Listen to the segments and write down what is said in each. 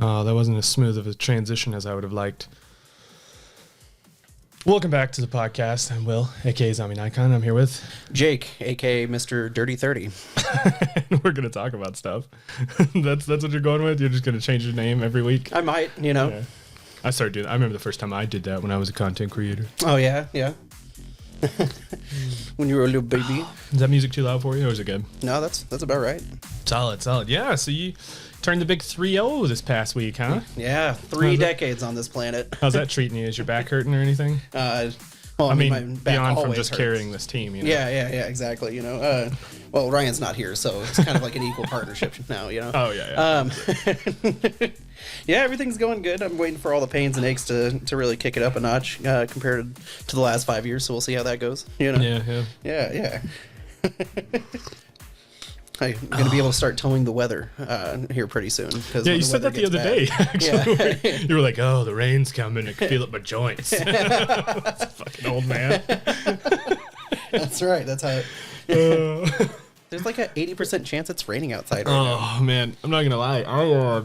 That wasn't as smooth of a transition as I would have liked. Welcome back to the podcast. I'm Will, aka ZombieNikon. I'm here with Jake, aka Mr. Dirty 30. We're gonna talk about stuff. That's what you're going with. You're just gonna change your name every week. I might, you know. Yeah. I started doing. I remember the first time I did that when I was a content creator. Oh yeah. When you were a little baby. Is that music too loud for you, or is it good? No, that's about right. Solid. Yeah. So you turned the big 3-0 this past week, huh? Yeah, 3 decades on this planet. How's that treating you? Is your back hurting or anything? Well, I mean, my back beyond from always just hurts. carrying this team, you know? Yeah, exactly. You know, well, Ryan's not here, so it's kind of like an equal partnership now. You know. Oh yeah. Yeah, everything's going good. I'm waiting for all the pains and aches to really kick it up a notch compared to the last 5 years. So we'll see how that goes. You know. Yeah. I'm going to be able to start towing the weather here pretty soon. Yeah, you said that the other day, actually. Yeah. You were like, oh, the rain's coming. I can feel it in my joints. That's a fucking old man. That's right. That's how it... There's like an 80% chance it's raining outside right now. Oh, man. I'm not going to lie.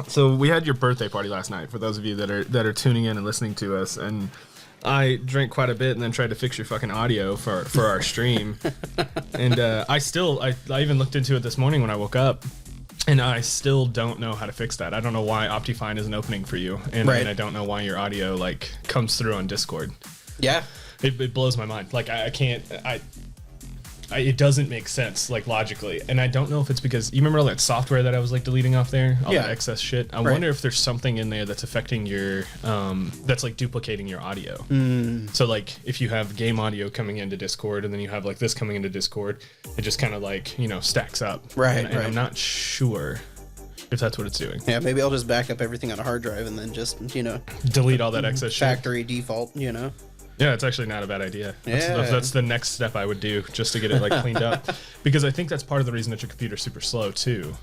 So we had your birthday party last night, for those of you that are tuning in and listening to us, and I drank quite a bit and then tried to fix your fucking audio for our stream. And I even looked into it this morning when I woke up, and I still don't know how to fix that. I don't know why Optifine isn't opening for you, and I don't know why your audio like comes through on Discord. Yeah. It blows my mind. Like I can't it doesn't make sense, like, logically. And I don't know if it's because... You remember all that software that I was, like, deleting off there? All that excess shit? I wonder if there's something in there that's affecting your... that's, like, duplicating your audio. So, like, if you have game audio coming into Discord and then you have, like, this coming into Discord, it just kind of, like, you know, stacks up. Right. And I'm not sure if that's what it's doing. Yeah, maybe I'll just back up everything on a hard drive and then just, you know... Delete all that excess factory default, you know? Yeah, it's actually not a bad idea. Yeah. That's the next step I would do, just to get it, like, cleaned up. Because I think that's part of the reason that your computer's super slow, too.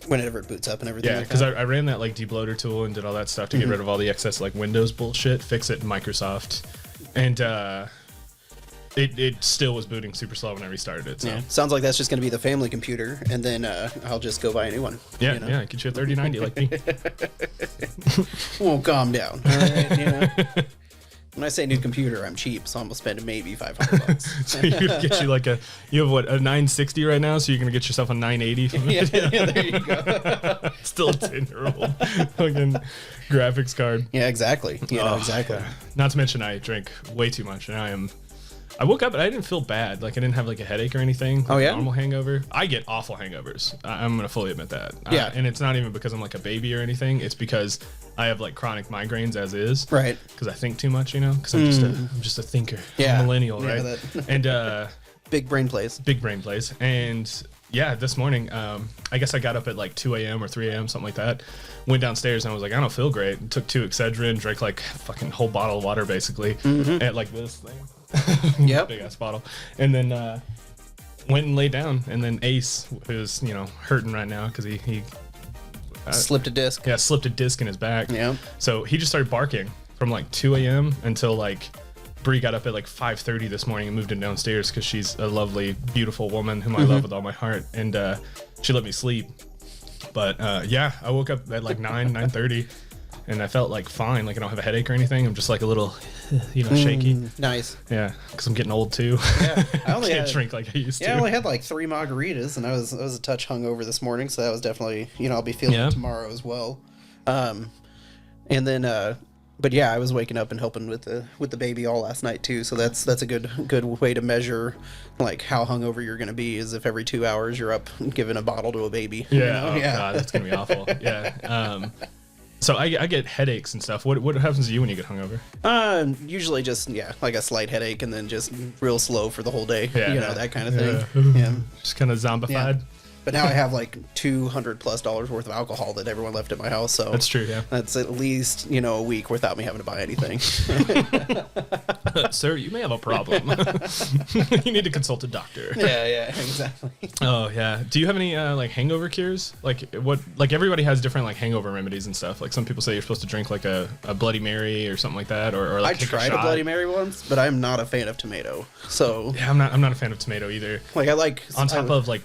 Whenever it boots up and everything. Yeah, because I ran that, like, debloater tool and did all that stuff to get rid of all the excess, like, Windows bullshit, fix it in Microsoft. And it still was booting super slow when I restarted it. So. Yeah. Sounds like that's just going to be the family computer, and then I'll just go buy a new one. Yeah, you know? yeah, get you a 3090 like me. Well, calm down. All right, you know? When I say new computer, I'm cheap, so I'm gonna spend maybe $500. So you get you like you have what, a 960 right now, so you're gonna get yourself a 980 from it. Yeah, there you go. Still a 10-year-old fucking graphics card. Yeah, exactly. You know, exactly. Not to mention I drank way too much, and I woke up and I didn't feel bad. Like, I didn't have like a headache or anything. Like, oh yeah, normal hangover. I get awful hangovers. I'm gonna fully admit that. Yeah, and it's not even because I'm like a baby or anything. It's because I have like chronic migraines as is. Right. Because I think too much, you know. Because I'm just a thinker. Yeah. I'm a millennial, yeah, right? And big brain plays. Big brain plays. And yeah, this morning, I guess I got up at like 2 a.m. or 3 a.m. something like that. Went downstairs and I was like, I don't feel great. And took 2 Excedrin, drank like a fucking whole bottle of water basically, at like this thing. Yep. Big ass bottle. And then went and laid down. And then Ace, who's, you know, hurting right now because he slipped a disc. Yeah, slipped a disc in his back. Yeah. So he just started barking from like 2 a.m. until like Bree got up at like 5:30 this morning and moved him downstairs because she's a lovely, beautiful woman whom I love with all my heart. And she let me sleep. But yeah, I woke up at like 9:30. And I felt like fine, like I don't have a headache or anything. I'm just like a little, you know, shaky. Nice. Yeah, because I'm getting old too. Yeah, I only can't drink like I used to. Yeah, I only had like 3 margaritas, and I was a touch hungover this morning, so that was definitely, you know, I'll be feeling it tomorrow as well. And then, but yeah, I was waking up and helping with the baby all last night too. So that's a good way to measure like how hungover you're gonna be, is if every 2 hours you're up giving a bottle to a baby. Yeah. You know? Oh God, that's gonna be awful. Yeah. So I get headaches and stuff. What happens to you when you get hungover? Usually just, like a slight headache and then just real slow for the whole day. Yeah, you know, that kind of thing. Yeah. Just kind of zombified. Yeah. But now I have like $200+ worth of alcohol that everyone left at my house. So that's true. Yeah. That's at least, you know, a week without me having to buy anything. Sir, you may have a problem. You need to consult a doctor. Yeah, exactly. Oh yeah. Do you have any like hangover cures? Like what? Like everybody has different like hangover remedies and stuff. Like some people say you're supposed to drink like a Bloody Mary or something like that, or like I tried a Bloody Mary once, but I'm not a fan of tomato. So yeah, I'm not a fan of tomato either. Like I like on top of like.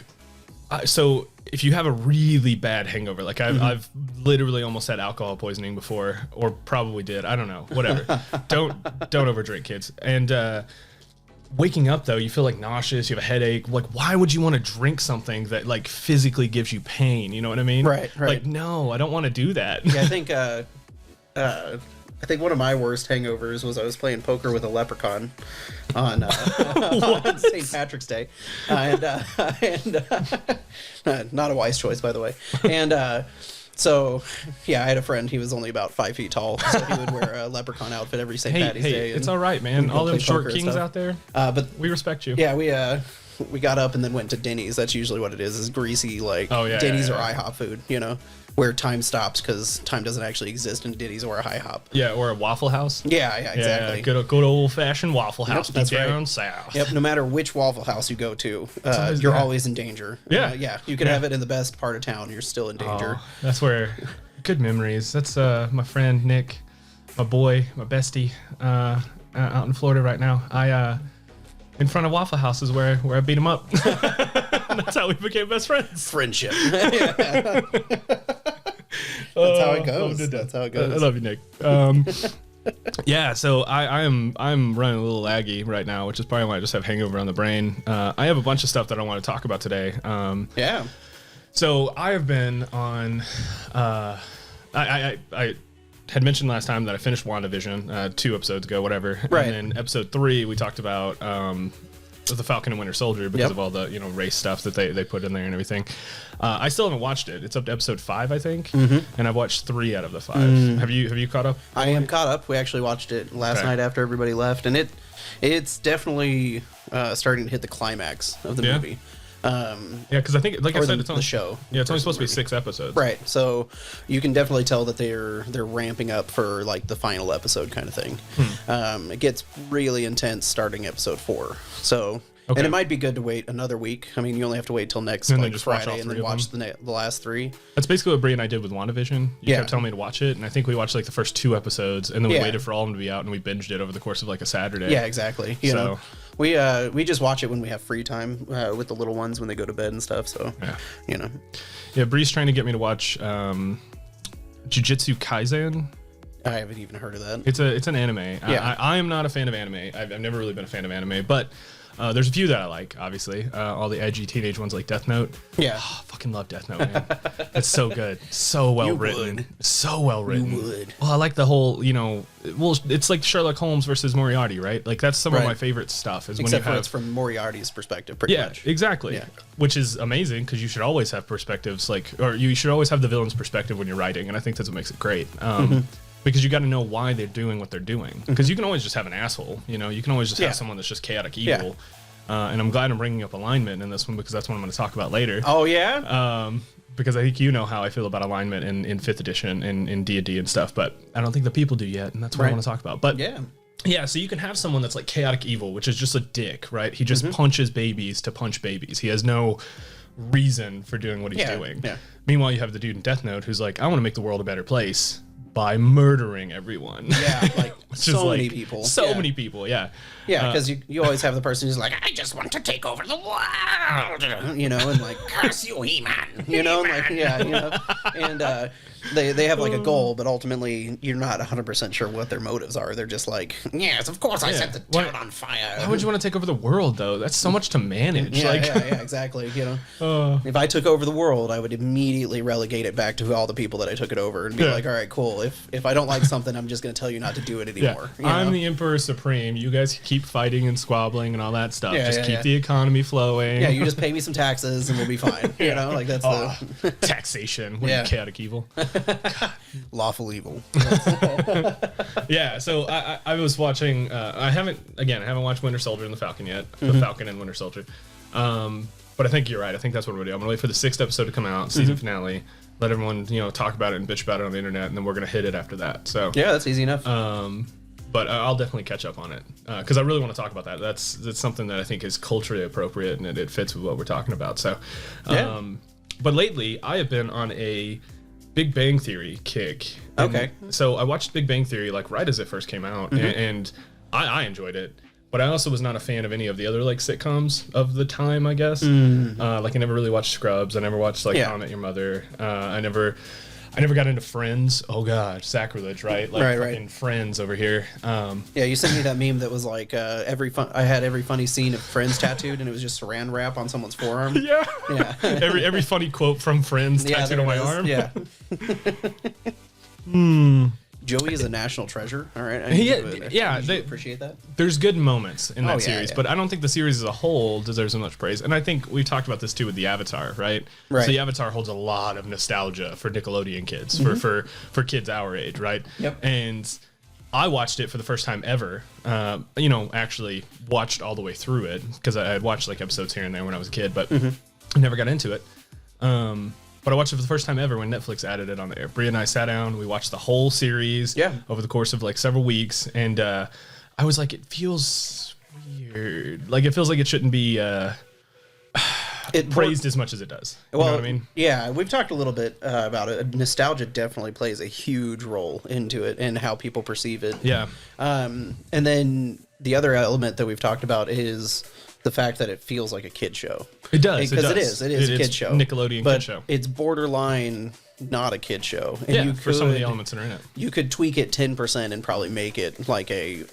So if you have a really bad hangover, like I've literally almost had alcohol poisoning before, or probably did. I don't know. Whatever. don't overdrink, kids. And waking up though, you feel like nauseous. You have a headache. Like, why would you want to drink something that like physically gives you pain? You know what I mean? Right. Like, no, I don't want to do that. Yeah, I think one of my worst hangovers was I was playing poker with a leprechaun on St. Patrick's Day, and not a wise choice, by the way. And so, yeah, I had a friend. He was only about 5 feet tall, so he would wear a leprechaun outfit every St. Patty's Day. It's all right, man. All them short kings out there. But we respect you. Yeah, we got up and then went to Denny's. That's usually what it is greasy, like Denny's or IHOP food, you know, where time stops because time doesn't actually exist in Denny's or a IHOP. Yeah, or a Waffle House. Yeah, exactly. Yeah, good old-fashioned Waffle House. Yep, that's down right. south. Yep, no matter which Waffle House you go to, you're always in danger. Yeah. You can have it in the best part of town. You're still in danger. Oh, that's where... Good memories. That's my friend Nick, my boy, my bestie, out in Florida right now. In front of Waffle House is where I beat him up. That's how we became best friends. Friendship. That's how it goes. That's how it goes. I love you, Nick. Yeah, so I'm running a little laggy right now, which is probably why I just have hangover on the brain. I have a bunch of stuff that I want to talk about today. Yeah. So I have been on. I had mentioned last time that I finished WandaVision 2 episodes ago, whatever. Right. And then episode 3, we talked about the Falcon and Winter Soldier because of all the race stuff that they put in there and everything. I still haven't watched it. It's up to episode 5, I think, and I've watched 3 out of the 5. Have you caught up? I am caught up. We actually watched it last night after everybody left, and it's definitely starting to hit the climax of the movie. Yeah, because I think, like I said, it's on the show. Yeah, it's only supposed to be 6 episodes. Right. So you can definitely tell that they're ramping up for like the final episode kind of thing. It gets really intense starting episode 4. So. Okay. And it might be good to wait another week. I mean, you only have to wait till next Friday and then watch the last 3. That's basically what Brie and I did with WandaVision. You kept telling me to watch it, and I think we watched like the first 2 episodes, and then we waited for all of them to be out, and we binged it over the course of like a Saturday. Yeah, exactly. You know, we just watch it when we have free time with the little ones when they go to bed and stuff. So, Yeah, Brie's trying to get me to watch Jujutsu Kaisen. I haven't even heard of that. It's an anime. Yeah. I am not a fan of anime. I've never really been a fan of anime, but there's a few that I like, obviously. All the edgy teenage ones like Death Note. Yeah. Oh, I fucking love Death Note, man. It's so good. So well written. So well written. You would. Well, I like the whole, it's like Sherlock Holmes versus Moriarty, right? Like, that's some of my favorite stuff. Except for it's from Moriarty's perspective, pretty much. Yeah, exactly. Yeah. Which is amazing, because you should always have perspectives, or you should always have the villain's perspective when you're writing, and I think that's what makes it great. Because you got to know why they're doing what they're doing. Because you can always just have an asshole, you can always just have someone that's just chaotic evil. And I'm glad I'm bringing up alignment in this one, because that's what I'm going to talk about later. Oh, yeah? Because I think you know how I feel about alignment in 5th edition and in D&D and stuff, but I don't think the people do yet, and that's what I want to talk about. But yeah, so you can have someone that's like chaotic evil, which is just a dick, right? He just punches babies to punch babies. He has no reason for doing what he's doing. Yeah. Meanwhile, you have the dude in Death Note who's like, I want to make the world a better place by murdering everyone. Yeah, like many people. So many people, yeah. Yeah, because you always have the person who's like, I just want to take over the world, and like, curse you, He-Man, and they have like a goal, but ultimately you're not 100% sure what their motives are. They're just like, yes, of course I set the town on fire. Why would you want to take over the world, though? That's so much to manage. Yeah, exactly. If I took over the world, I would immediately relegate it back to all the people that I took it over and be like, all right, cool. If I don't like something, I'm just going to tell you not to do it anymore. I'm the Emperor Supreme. You guys keep fighting and squabbling and all that stuff. Just keep the economy flowing. Yeah, you just pay me some taxes and we'll be fine. Like that's the taxation. What are you, chaotic evil? Lawful evil. Yeah, so I was watching. I haven't watched Winter Soldier and the Falcon yet. The Falcon and Winter Soldier. But I think you're right. I think that's what we're gonna do. I'm gonna wait for the 6th episode to come out, season finale. Let everyone talk about it and bitch about it on the internet, and then we're gonna hit it after that. So yeah, that's easy enough. But I'll definitely catch up on it because I really want to talk about that. That's something that I think is culturally appropriate and it fits with what we're talking about. So, but lately I have been on a Big Bang Theory kick. Okay. So I watched Big Bang Theory like right as it first came out, and I enjoyed it. but I also was not a fan of any of the other like sitcoms of the time, I guess. Like I never really watched Scrubs. I never watched like How I Met Your Mother. I never got into Friends. Oh god, sacrilege, right? Like fucking Friends over here. Yeah, you sent me that meme that was like I had every funny scene of Friends tattooed, and it was just saran wrap on someone's forearm. Yeah. every funny quote from Friends tattooed on my arm. Yeah. Joey is a national treasure. All right. They appreciate that. There's good moments in that series, but I don't think the series as a whole deserves as much praise. And I think we've talked about this too with the Avatar, right? Right. So the Avatar holds a lot of nostalgia for Nickelodeon kids, for kids our age, right? Yep. And I watched it for the first time ever. Actually watched all the way through it because I had watched like episodes here and there when I was a kid, but I never got into it. But I watched it for the first time ever when Netflix added it on there. Bria and I sat down, we watched the whole series over the course of like several weeks, and I was like, it feels weird. Like it feels like it shouldn't be praised as much as it does. You know what I mean? Yeah, we've talked a little bit about it. Nostalgia definitely plays a huge role into it and how people perceive it. Yeah. And then the other element that we've talked about is the fact that it feels like a kid show. It does. Because it is a kid show. Nickelodeon kid show. It's borderline not a kid show. And for some of the elements that are in it. You could tweak it 10% and probably make it like an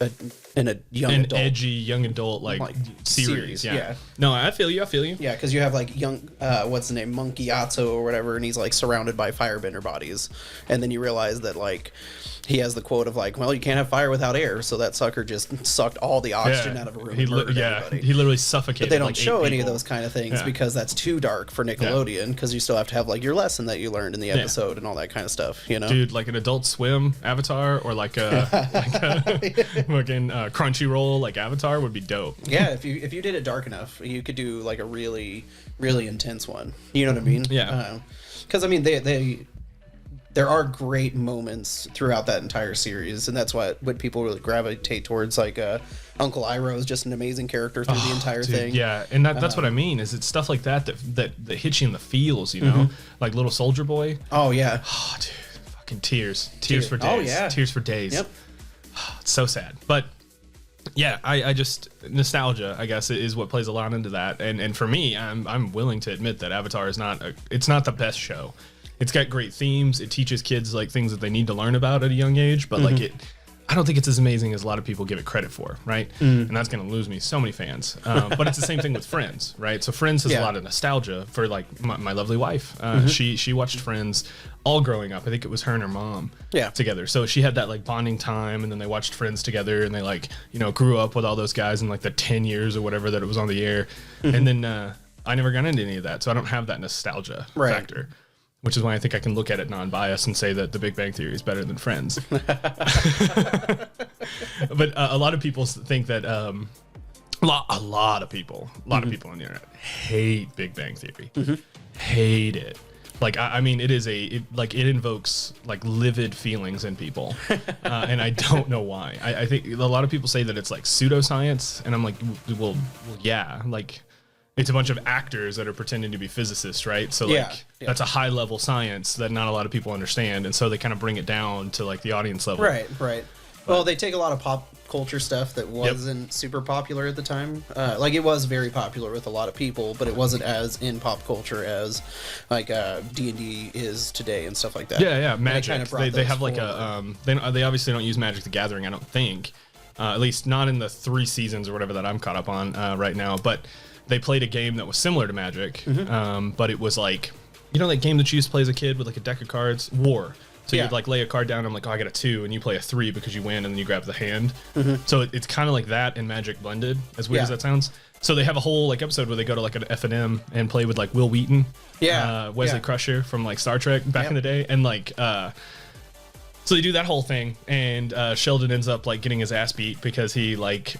edgy young adult like series. Yeah. No, I feel you. Yeah, because you have like young, what's the name, Monkey Atzo or whatever, and he's like surrounded by firebender bodies, and then you realize that like he has the quote of like, well, you can't have fire without air, so that sucker just sucked all the oxygen out of a room. He literally suffocated. But they don't show any of those kind of things because that's too dark for Nickelodeon, because you still have to have like your lesson that you learned in the episode and all that kind of stuff, you know? Dude, like an Adult Swim Avatar or like a fucking Crunchyroll like Avatar would be dope. Yeah, if you did it dark enough, you could do like a really, really intense one. You know what I mean? Yeah. Because I mean, there are great moments throughout that entire series, and that's what people really gravitate towards. Like Uncle Iroh is just an amazing character through the entire thing. Yeah, and that's what I mean. Is it's stuff like that hits you in the feels, you know, like Little Soldier Boy. Oh yeah. Oh, dude, fucking tears for days. Oh yeah, tears for days. Yep. It's so sad, but yeah, I just nostalgia, I guess, is what plays a lot into that. And for me, I'm willing to admit that Avatar is not the best show. It's got great themes. It teaches kids like things that they need to learn about at a young age, but like I don't think it's as amazing as a lot of people give it credit for, right? And that's going to lose me so many fans. But it's the same thing with Friends, right? So Friends has a lot of nostalgia for like my lovely wife. She watched Friends all growing up. I think it was her and her mom together. So she had that like bonding time, and then they watched Friends together, and they like, you know, grew up with all those guys in like the 10 years or whatever that it was on the air. And then I never got into any of that, so I don't have that nostalgia factor. Which is why I think I can look at it non-biased and say that The Big Bang Theory is better than Friends. But a lot of people think that a lot of people on the internet hate Big Bang Theory, hate it. Like I mean, it invokes like livid feelings in people, and I don't know why. I think a lot of people say that it's like pseudoscience, and I'm like, well, yeah, like. It's a bunch of actors that are pretending to be physicists, right? So like that's a high level science that not a lot of people understand, and so they kind of bring it down to like the audience level. Right. Well, they take a lot of pop culture stuff that wasn't super popular at the time. Like it was very popular with a lot of people, but it wasn't as in pop culture as like D&D is today and stuff like that. Yeah, Magic. They have like they obviously don't use Magic the Gathering, I don't think. At least not in the 3 seasons or whatever that I'm caught up on right now, but they played a game that was similar to Magic, but it was like, you know, that game that you used to play as a kid with like a deck of cards? War. So you'd like lay a card down, I'm like, oh, I got a 2, and you play a 3 because you win, and then you grab the hand. So it's kind of like that and Magic blended, as weird as that sounds. So they have a whole like episode where they go to like an F&M and play with like Will Wheaton, Wesley Crusher from like Star Trek back in the day, and like so they do that whole thing, and Sheldon ends up like getting his ass beat because he like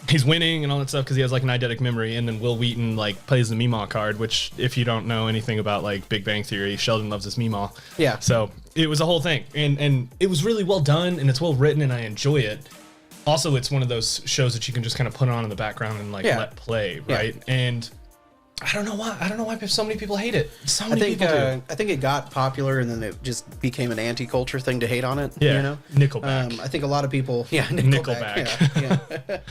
he's winning and all that stuff because he has like an eidetic memory, and then Will Wheaton like plays the Meemaw card, which if you don't know anything about like Big Bang Theory, Sheldon loves his Meemaw. Yeah. So it was a whole thing, and it was really well done, and it's well written, and I enjoy it. Also, it's one of those shows that you can just kind of put on in the background and like let play, right? And I don't know why so many people hate it. So many people do. I think it got popular, and then it just became an anti-culture thing to hate on it. Yeah, you know? Nickelback. I think a lot of people. Yeah, Nickelback.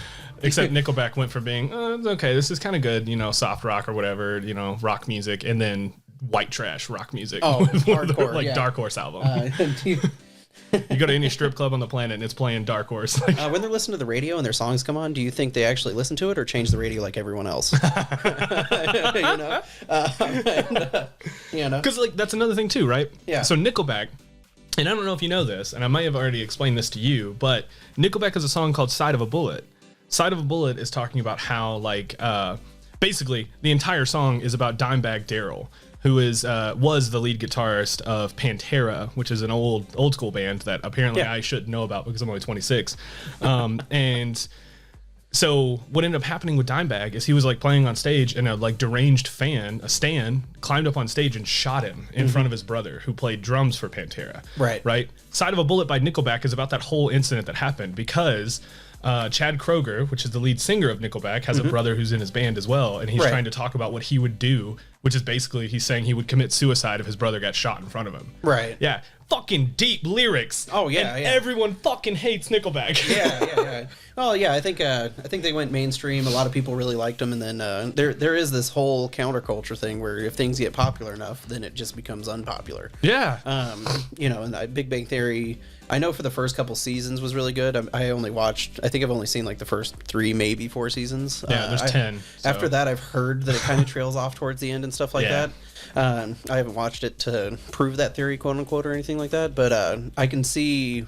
Except Nickelback went from being, okay, this is kind of good, soft rock or whatever, rock music, and then white trash rock music. Oh, hardcore, like Dark Horse album. You go to any strip club on the planet and it's playing Dark Horse. When they're listening to the radio and their songs come on, do you think they actually listen to it or change the radio like everyone else? Because that's another thing too, right? Yeah. So Nickelback, and I don't know if you know this, and I might have already explained this to you, but Nickelback has a song called Side of a Bullet. Side of a Bullet is talking about how basically the entire song is about Dimebag Darrell, who was the lead guitarist of Pantera, which is an old school band that apparently I should know about because I'm only 26. And so what ended up happening with Dimebag is he was playing on stage, and a deranged fan, a stan, climbed up on stage and shot him in front of his brother, who played drums for Pantera. Right. Side of a Bullet by Nickelback is about that whole incident that happened because Chad Kroeger, which is the lead singer of Nickelback, has a brother who's in his band as well, and he's trying to talk about what he would do, which is basically he's saying he would commit suicide if his brother got shot in front of him. Right. Yeah. Fucking deep lyrics. Oh yeah. And everyone fucking hates Nickelback. Yeah. Well, yeah. I think they went mainstream. A lot of people really liked them, and then there is this whole counterculture thing where if things get popular enough, then it just becomes unpopular. Yeah. And Big Bang Theory, I know for the first couple seasons was really good. I think I've only seen the first 3, maybe 4 seasons. Yeah, there's 10. So. After that, I've heard that it kind of trails off towards the end and stuff like that. I haven't watched it to prove that theory, quote unquote, or anything like that. But I can see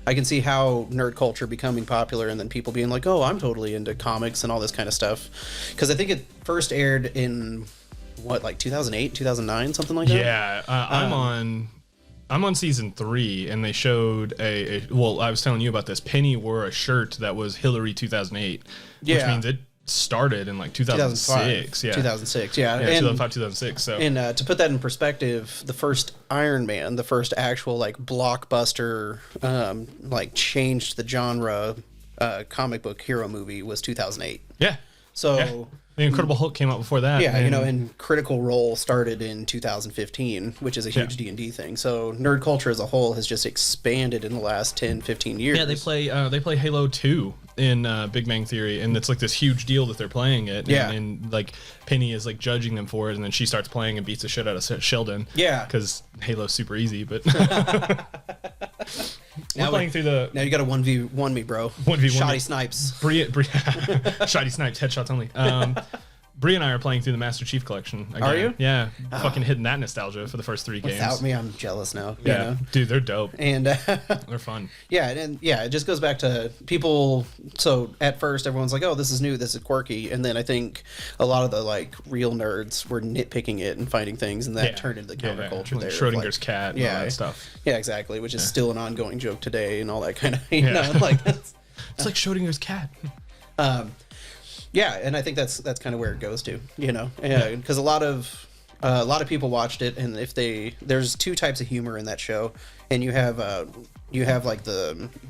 how nerd culture becoming popular and then people being like, oh, I'm totally into comics and all this kind of stuff. Because I think it first aired in 2008, 2009, something like that. Yeah, I'm on season 3, and they showed well, I was telling you about this. Penny wore a shirt that was Hillary 2008, which means it started in 2006. 2006, yeah. Yeah, 2005, 2006. So, and to put that in perspective, the first Iron Man, the first actual blockbuster, changed the genre, comic book hero movie was 2008. Yeah. So. Yeah. The Incredible Hulk came out before that. Yeah, and Critical Role started in 2015, which is a huge D&D thing. So nerd culture as a whole has just expanded in the last 10, 15 years. Yeah, they play Halo 2 in Big Bang Theory, and it's this huge deal that they're playing it. And Penny is judging them for it, and then she starts playing and beats the shit out of Sheldon. Yeah. Because Halo's super easy, but... We're playing through the... Now you got to 1v1 me, bro. 1v1. Shoddy snipes. Shoddy snipes, headshots only. Bree and I are playing through the Master Chief Collection again. Are you? Yeah. Fucking hitting that nostalgia for the first 3 games. Without me, I'm jealous now. Yeah. Dude, they're dope. And they're fun. Yeah, and it just goes back to people. So at first, everyone's like, oh, this is new, this is quirky. And then I think a lot of the real nerds were nitpicking it and finding things, and that turned into the counterculture there. Schrodinger's cat and all that stuff. Yeah, exactly, which is still an ongoing joke today and all that kind of, you know, it's like Schrodinger's cat. Yeah, and I think that's kind of where it goes to, because a lot of people watched it, and there's 2 types of humor in that show, and you have the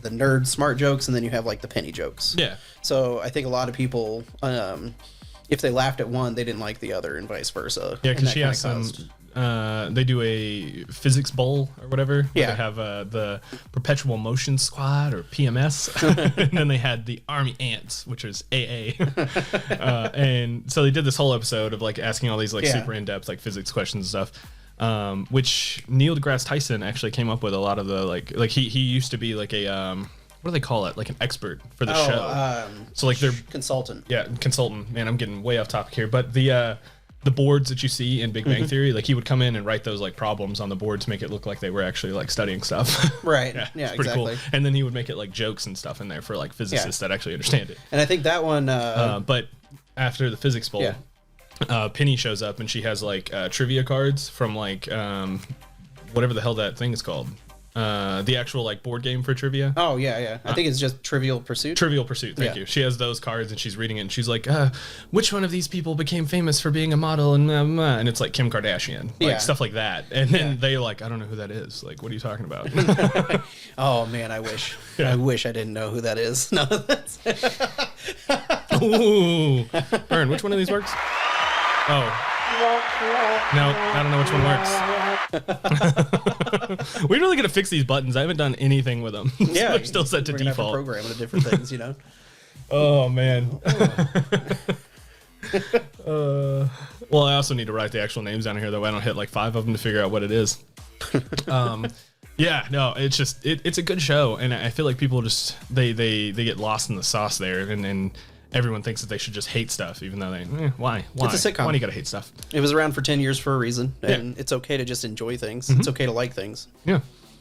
nerd smart jokes, and then you have the penny jokes. Yeah. So I think a lot of people, if they laughed at one, they didn't like the other, and vice versa. Yeah, because she has some. They do a physics bowl or whatever. Yeah. They have the Perpetual Motion Squad or PMS, and then they had the Army Ants, which is AA. And so they did this whole episode of asking all these super in-depth physics questions and stuff. Which Neil deGrasse Tyson actually came up with a lot of the he used to be a what do they call it? An expert for the show. So they're consultant. Yeah, consultant. Man, I'm getting way off topic here, but the boards that you see in Big Bang Theory, he would come in and write those problems on the board to make it look like they were actually studying stuff. Right. Yeah, it's pretty exactly. Cool. And then he would make it jokes and stuff in there for physicists that actually understand it. And I think that one. But after the physics bowl, Penny shows up and she has trivia cards from whatever the hell that thing is called. The actual board game for trivia. Oh yeah. I think it's just Trivial Pursuit. Trivial Pursuit. Thank you. She has those cards and she's reading it and she's like, which one of these people became famous for being a model and it's Kim Kardashian, stuff like that. And then they're I don't know who that is. What are you talking about? Oh man, I wish. I wish I didn't know who that is. No, that's. Ooh, Vern, which one of these works? Oh. No, I don't know which one works. We really gotta fix these buttons. I haven't done anything with them. Yeah, they're still set to default. Program into different things, Oh man. Well, I also need to write the actual names down here, though. I don't hit like 5 of them to figure out what it is. Yeah, no, it's just it's a good show, and I feel like people just they get lost in the sauce there, and everyone thinks that they should just hate stuff, even though why? It's a sitcom. Why do you gotta hate stuff? It was around for 10 years for a reason, and it's okay to just enjoy things. It's okay to like things. Yeah.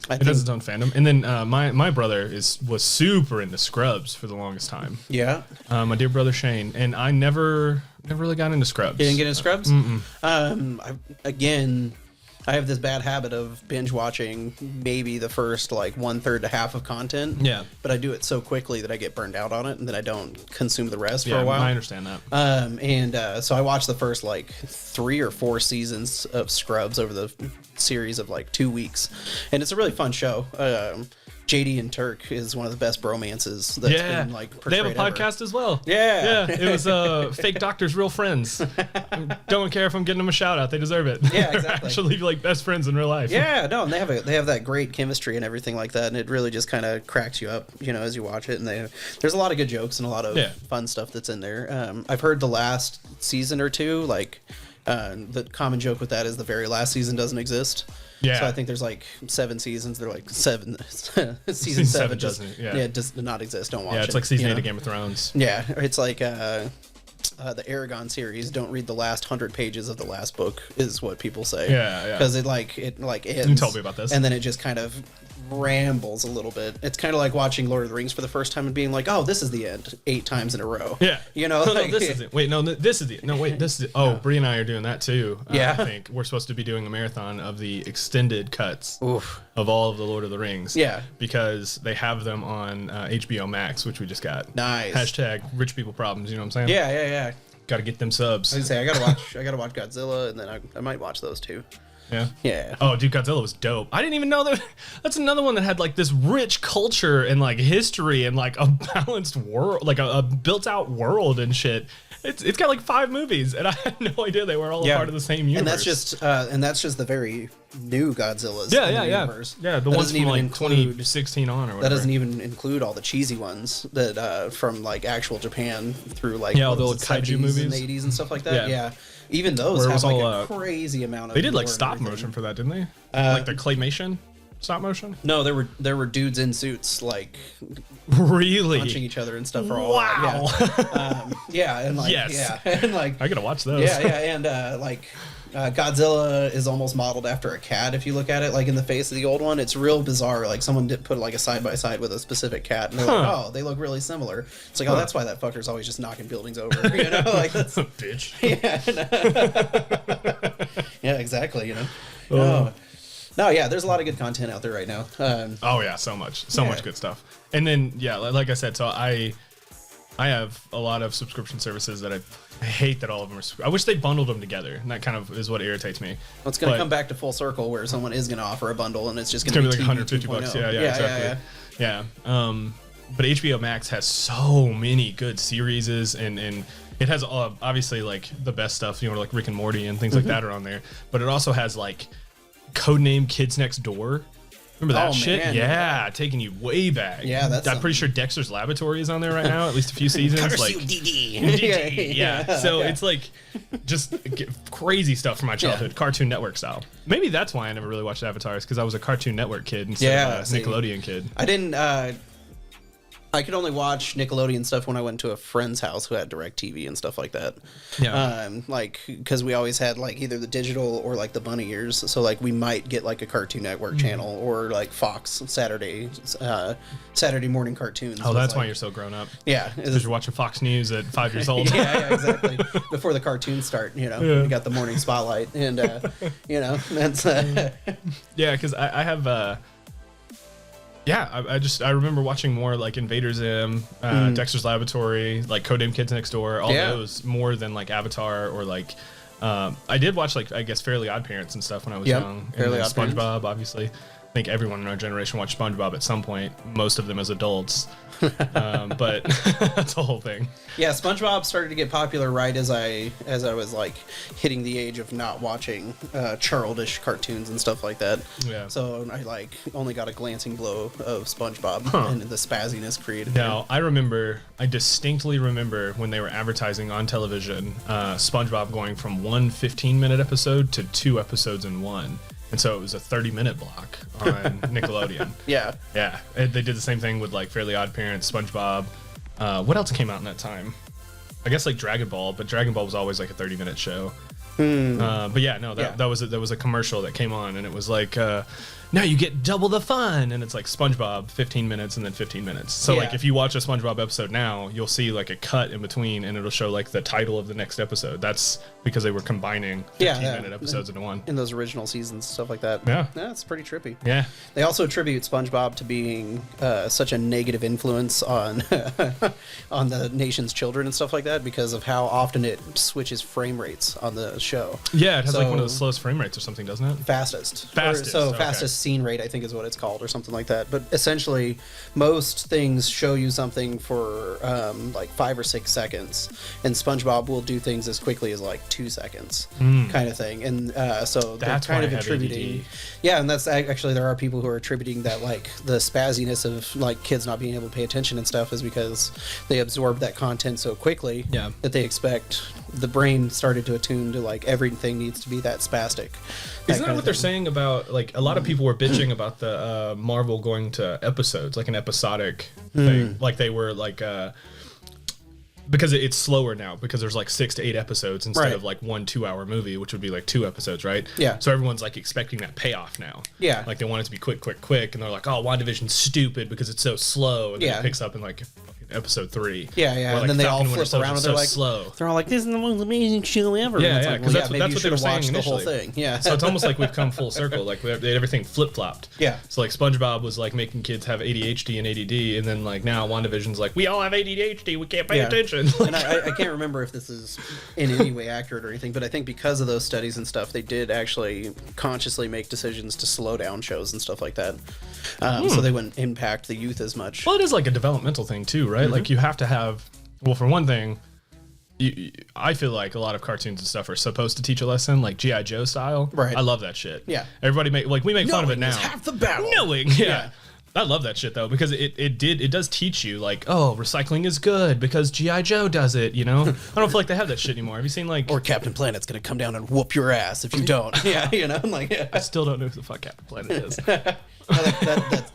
It has its own fandom. And then my brother was super into Scrubs for the longest time. Yeah. My dear brother Shane. And I never really got into Scrubs. You didn't get into Scrubs? I have this bad habit of binge watching maybe the first like 1/3 to half of content. Yeah. But I do it so quickly that I get burned out on it and then I don't consume the rest for a while. I understand that. So I watched the first like 3 or 4 seasons of Scrubs over the series of like 2 weeks. And it's a really fun show. JD and Turk is one of the best bromances that's been like portrayed. They have a podcast as well. Yeah. It was Fake Doctors, Real Friends. Don't care if I'm getting them a shout out. They deserve it. Yeah, exactly. Actually, like best friends in real life. Yeah, no, and they have that great chemistry and everything like that, and it really just kind of cracks you up, as you watch it. And there's a lot of good jokes and a lot of fun stuff that's in there. I've heard the last season or two, like the common joke with that is the very last season doesn't exist. Yeah. So I think there's like 7 seasons. They're like 7. Season 7 does not exist. Don't watch it. Yeah, it's like season 8 of Game of Thrones. Yeah, it's like the Aragon series. Don't read the last 100 pages of the last book is what people say. Yeah. Because it ends. You told me about this. And then it just kind of rambles a little bit. It's kind of like watching Lord of the Rings for the first time and being like, oh, this is the end 8 times in a row. Yeah. No, this is it. Wait, no, this is it. No, wait, this is it. Oh, Bree and I are doing that too. I think we're supposed to be doing a marathon of the extended cuts of all of the Lord of the Rings. Yeah. Because they have them on HBO Max, which we just got. Nice. Hashtag rich people problems, you know what I'm saying? Yeah. Got to get them subs. I was gonna say, I gotta watch Godzilla, and then I might watch those too. Yeah. Oh, dude, Godzilla was dope. I didn't even know that. That's another one that had like this rich culture and like history and like a balanced world, like a built-out world and shit. It's got like 5 movies, and I had no idea they were all a part of the same universe. And that's just the very new Godzillas. Universe. Yeah, the ones from like 2016 on or whatever. That doesn't even include all the cheesy ones that from like actual Japan through like all the kaiju movies and 80s and stuff like that. Yeah. Even those have like a crazy amount of. They did like stop motion for that, didn't they? Like the claymation stop motion. No, there were dudes in suits like really punching each other and stuff for all. Wow. And like and like I gotta watch those. And like. Godzilla is almost modeled after a cat if you look at it, like in the face of the old one. It's real bizarre. Like someone did put like a side by side with a specific cat, and they're like, oh, they look really similar. It's like, oh, that's why that fucker's always just knocking buildings over. Like that's a bitch. Yeah, exactly. No, there's a lot of good content out there right now. So much good stuff. And then like I said, so I have a lot of subscription services that I hate that all of them are. I wish they bundled them together, and that kind of is what irritates me. Well, it's going to come back to full circle where someone is going to offer a bundle, and it's just going to be like $150. Yeah, exactly. Yeah. But HBO Max has so many good series, and it has obviously like the best stuff, like Rick and Morty and things like that are on there. But it also has like Codename Kids Next Door. Remember that shit? Man. Yeah, taking you way back. Yeah, I'm pretty sure Dexter's Laboratory is on there right now, at least a few seasons. Curse like you, DD. Yeah. So it's like just crazy stuff from my childhood, Cartoon Network style. Maybe that's why I never really watched Avatars, because I was a Cartoon Network kid instead of a Nickelodeon kid. I didn't. I could only watch Nickelodeon stuff when I went to a friend's house who had DirecTV and stuff like that. Yeah. Because we always had like either the digital or like the bunny ears. So like we might get like a Cartoon Network channel or like Fox Saturday morning cartoons. Oh, that's why you're so grown up. Yeah. Because you're watching Fox News at 5 years old. Yeah, exactly. Before the cartoons start, you got the morning spotlight, and that's. Yeah, because I have. I remember watching more like Invader Zim, Dexter's Laboratory, like Codename Kids Next Door, all those more than like Avatar or like. I did watch like I guess Fairly Odd Parents and stuff when I was young, and then SpongeBob, obviously. think everyone in our generation watched SpongeBob at some point, most of them as adults. But that's the whole thing. Yeah, SpongeBob started to get popular right as I was like hitting the age of not watching childish cartoons and stuff like that. Yeah. So I like only got a glancing blow of SpongeBob and the spazziness created. Now, I distinctly remember when they were advertising on television, SpongeBob going from one 15-minute episode to 2 episodes in one. And so it was a 30-minute block on Nickelodeon. Yeah. Yeah. And they did the same thing with like Fairly Odd Parents, SpongeBob. What else came out in that time? I guess like Dragon Ball, but Dragon Ball was always like a 30-minute show. But yeah, no, that was a commercial that came on, and it was like, now you get double the fun, and it's like SpongeBob 15 minutes and then 15 minutes. So like if you watch a SpongeBob episode now, you'll see like a cut in between, and it'll show like the title of the next episode. That's because they were combining 15-minute episodes into one. In those original seasons, stuff like that. Yeah, it's pretty trippy. Yeah. They also attribute SpongeBob to being such a negative influence on on the nation's children and stuff like that because of how often it switches frame rates on the show. Yeah, it has like one of the slowest frame rates or something, doesn't it? Fastest. Okay. Fastest scene rate, I think is what it's called, or something like that. But essentially, most things show you something for like 5 or 6 seconds, and SpongeBob will do things as quickly as like 2 seconds, kind of thing. And so that's they're kind of why I have attributing, ADD. yeah, and that's actually there are people who are attributing that like the spazziness of like kids not being able to pay attention and stuff is because they absorb that content so quickly that they expect the brain started to attune to like everything needs to be that spastic. Isn't that what they're saying about, like, a lot of people were bitching about the Marvel going to episodes, like an episodic thing. Like they were like, because it's slower now because there's like 6 to 8 episodes instead of like 1 2-hour movie, which would be like 2 episodes, right? Yeah. So everyone's like expecting that payoff now. Yeah. Like they want it to be quick, and they're like, oh, WandaVision's stupid because it's so slow, and then it picks up in like episode 3. Yeah, Where, like, and then they all Falcon flip Winter around and Soldier's they're so like, slow. they're all like, this is the most amazing show ever. Yeah, and yeah, like, because well, that's what they were saying watched initially. the whole thing. Yeah. So it's almost like we've come full circle. Like everything flip flopped. Yeah. So like SpongeBob was like making kids have ADHD and ADD, and then like now WandaVision's like we all have ADHD, we can't pay attention. And I can't remember if this is in any way accurate or anything, but I think because of those studies and stuff, they did actually consciously make decisions to slow down shows and stuff like that, so they wouldn't impact the youth as much. Well, it is like a developmental thing too, right? Like you have to have. Well, for one thing, I feel like a lot of cartoons and stuff are supposed to teach a lesson, like G.I. Joe style. Right. I love that shit. Yeah. Everybody we make fun of it now. Half the battle. Knowing, yeah. I love that shit though because it does teach you like, oh, recycling is good because G.I. Joe does it, you know. I don't feel like they have that shit anymore. Have you seen like or Captain Planet's gonna come down and whoop your ass if you don't? Yeah, you know, like I still don't know who the fuck Captain Planet is.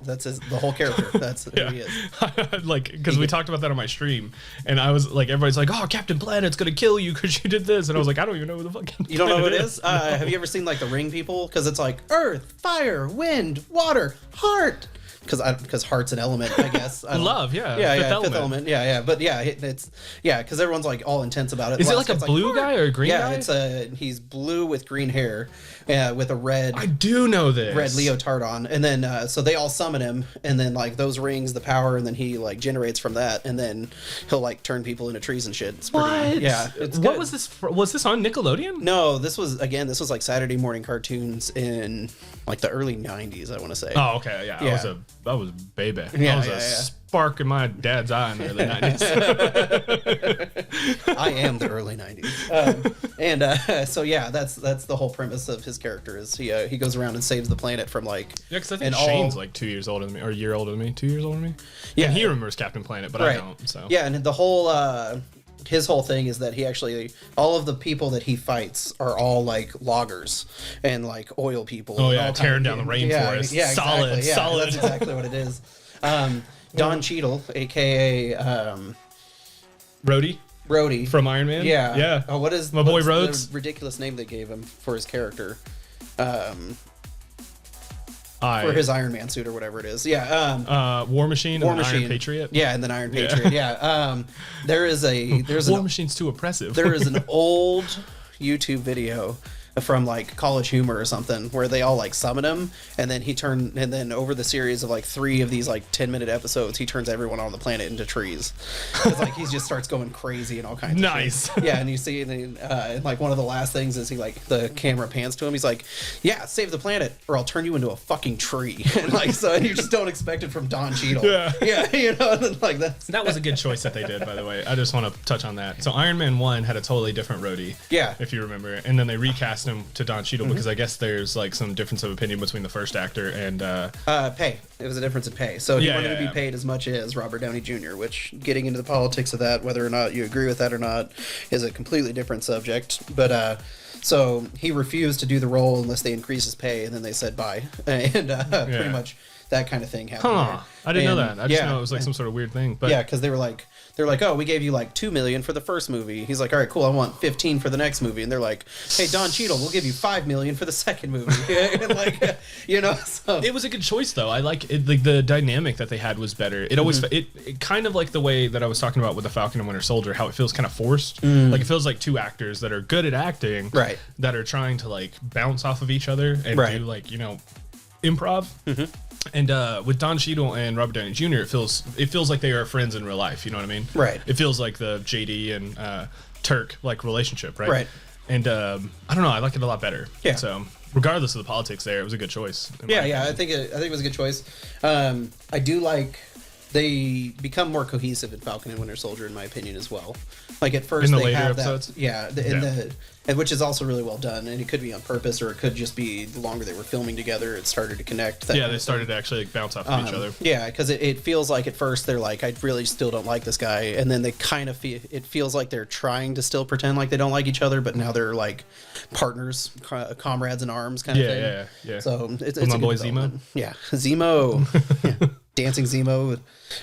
That's the whole character. That's who he is. Like, because we talked about that on my stream, and I was like, everybody's like, "Oh, Captain Planet's gonna kill you because you did this," and I was like, "I don't even know who the fuck." Captain You don't know who it Planet is? Have you ever seen like the Ring people? Because it's like Earth, Fire, Wind, Water, Heart. Because heart's an element, I guess. Love, yeah. Fifth element. Yeah. But yeah, it's because everyone's like all intense about it. Is it like a blue guy or a green guy? Yeah, he's blue with green hair, with a red. I do know this. Red leotard on, and then so they all summon him, and then like those rings the power, and then he like generates from that, and then he'll like turn people into trees and shit. It's pretty, what? Yeah. It's what good. was this? Was this on Nickelodeon? No, this was like Saturday morning cartoons in like the early '90s. I want to say. Oh, okay, yeah. I was baby. Yeah, I was a spark in my dad's eye in the early 90s. I am the early 90s. So yeah, that's the whole premise of his character is he goes around and saves the planet from like... Yeah, because I think Shane's like 2 years older than me, or a year older than me, 2 years older than me. Yeah. And he remembers Captain Planet, but I don't, so... Yeah, and the whole... his whole thing is that he actually all of the people that he fights are all like loggers and like oil people. Oh yeah, tearing down the rainforest. Yeah, solid, exactly. solid. That's exactly what it is. Don Cheadle, aka Rhodey from Iron Man. Yeah. Oh, what's boy Rhodes? The ridiculous name they gave him for his character? For his Iron Man suit or whatever it is. Yeah. War Machine and Iron Patriot. Yeah, and then Iron Patriot. Yeah. There's War Machine's too oppressive. There is an old YouTube video from like College Humor or something, where they all like summon him, and then over the series of like 3 of these like 10-minute episodes, he turns everyone on the planet into trees. Because like he just starts going crazy and all kinds of shit. Yeah, and you see, and like one of the last things is he like the camera pans to him. He's like, "Yeah, save the planet, or I'll turn you into a fucking tree." And like so, and you just don't expect it from Don Cheadle. Yeah, you know, like that was a good choice that they did, by the way. I just want to touch on that. So Iron Man 1 had a totally different roadie. Yeah, if you remember, and then they recast him to Don Cheadle because I guess there's like some difference of opinion between the first actor and pay. It was a difference in pay. So he wanted to be paid as much as Robert Downey Jr., which getting into the politics of that, whether or not you agree with that or not, is a completely different subject. But so he refused to do the role unless they increase his pay, and then they said bye, and pretty much that kind of thing happened. Huh? I didn't know that. I just know it was like some sort of weird thing. But yeah, because they're like, "Oh, we gave you like $2 million for the first movie." He's like, "All right, cool. I want 15 for the next movie." And they're like, "Hey, Don Cheadle, we'll give you $5 million for the second movie." And like, you know, so. It was a good choice though. I like it. Like the dynamic that they had was better. It always it kind of like the way that I was talking about with the Falcon and Winter Soldier, how it feels kind of forced. Like it feels like 2 actors that are good at acting, right? That are trying to like bounce off of each other and do like, you know, improv. And with Don Cheadle and Robert Downey Jr., it feels like they are friends in real life. You know what I mean? Right. It feels like the JD and Turk like relationship, right? Right. And I don't know, I like it a lot better. Yeah. So regardless of the politics, there, it was a good choice. Yeah. I think it was a good choice. I do like they become more cohesive in Falcon and Winter Soldier, in my opinion, as well. Like at first, in the they later have episodes, and which is also really well done, and it could be on purpose, or it could just be the longer they were filming together, it started to connect. They started to actually like bounce off of each other. Yeah, because it feels like at first they're like, I really still don't like this guy, and then they kind of it feels like they're trying to still pretend like they don't like each other, but now they're like partners, comrades in arms, kind of thing. Yeah. So it's my boy Zemo. Yeah, Zemo. Dancing Zemo.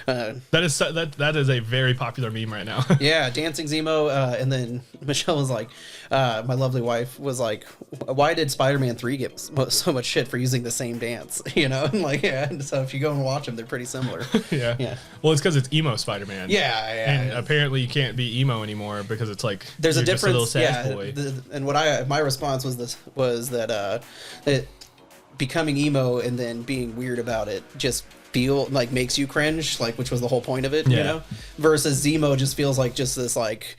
That is a very popular meme right now. Yeah, Dancing Zemo. And then Michelle was like, my lovely wife was like, why did Spider-Man 3 get so much shit for using the same dance? You know, and like, and so if you go and watch them, they're pretty similar. Yeah. Well, it's because it's emo Spider-Man. Yeah. And apparently you can't be emo anymore because it's like there's a difference. Just a little sad boy. And my response was that becoming emo and then being weird about it just feel like makes you cringe, like, which was the whole point of it, you know, versus Zemo just feels like just this like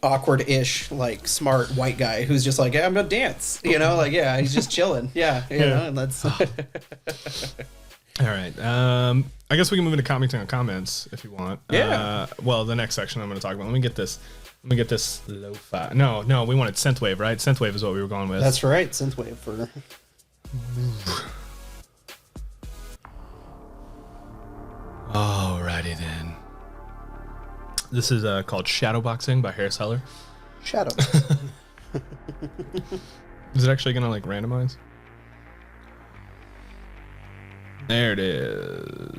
awkward-ish, like smart white guy who's just like, I'm gonna dance, you know, like, yeah, he's just chilling. You know, and that's all right. I guess we can move into comics and comments if you want. Well, the next section I'm going to talk about. Let me get this lo-fi. No, we wanted synthwave, right? Synthwave is what we were going with. That's right, synthwave for. Alrighty then. This is called Shadowboxing by Harris Heller. Shadow. Is it actually gonna like randomize? There it is.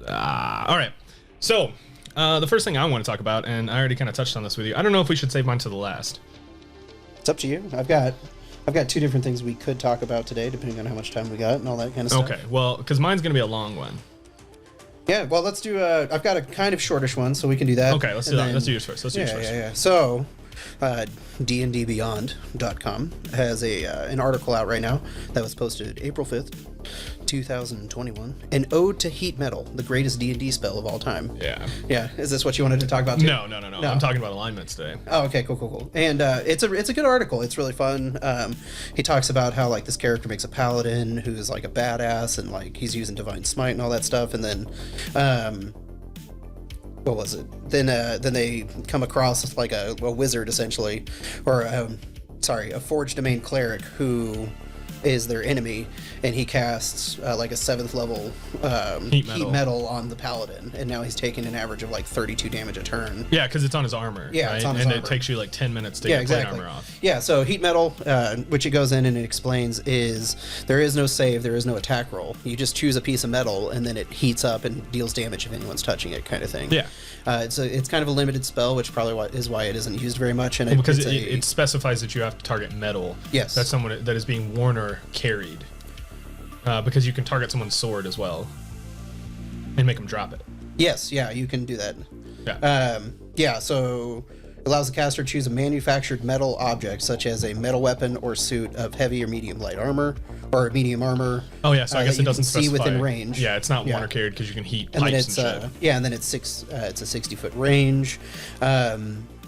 All right. So the first thing I want to talk about, and I already kind of touched on this with you. I don't know if we should save mine to the last. It's up to you. I've got 2 different things we could talk about today, depending on how much time we got and all that kind of stuff. Okay. Well, because mine's gonna be a long one. Yeah, well, let's do. I've got a kind of shortish one, so we can do that. Okay, let's do that. Let's do yours first. Yeah. So, dndbeyond.com has an article out right now that was posted April 5th, 2021. An ode to heat metal, the greatest D&D spell of all time. Yeah. Yeah. Is this what you wanted to talk about too? No. I'm talking about alignments today. Oh, okay, cool. And it's a good article. It's really fun. He talks about how like this character makes a paladin who's like a badass and like he's using divine smite and all that stuff, and then what was it? Then they come across like a wizard essentially, or a forged domain cleric who is their enemy, and he casts like a 7th level heat metal on the paladin, and now he's taking an average of like 32 damage a turn. Yeah, because it's on his armor. Yeah, right? It's on his armor. It takes you like 10 minutes to get plate armor off. Yeah, so heat metal, which it goes in and it explains, is there is no save, there is no attack roll. You just choose a piece of metal, and then it heats up and deals damage if anyone's touching it, kind of thing. Yeah. It's kind of a limited spell, which probably is why it isn't used very much. And because it specifies that you have to target metal. Yes. That's someone that is being worn or carried. Because you can target someone's sword as well and make them drop it. Yes, yeah, you can do that. Yeah. Yeah, so Allows the caster to choose a manufactured metal object, such as a metal weapon or suit of heavy or medium light armor, or medium armor. Oh yeah, so I guess it doesn't see specify. within range. Yeah, it's not water carried because you can heat And then pipes it's and shit. yeah, and then it's it's a 60-foot range.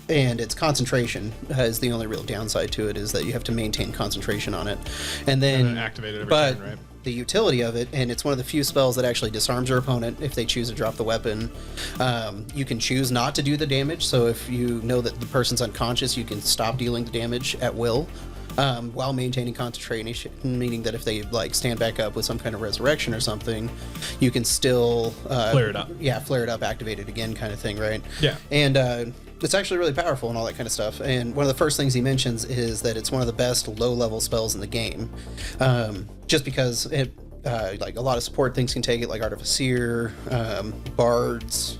And its concentration is the only real downside to it, is that you have to maintain concentration on it. And then activate it every but turn, right? the utility of it, and it's one of the few spells that actually disarms your opponent if they choose to drop the weapon. You can choose not to do the damage, so if you know that the person's unconscious, you can stop dealing the damage at will. While maintaining concentration, meaning that if they like stand back up with some kind of resurrection or something, you can still flare it up. Yeah, flare it up, activate it again, kind of thing, right? Yeah. And it's actually really powerful and all that kind of stuff. And one of the first things he mentions is that it's one of the best low-level spells in the game, just because it like a lot of support things can take it, like Artificer, Bards.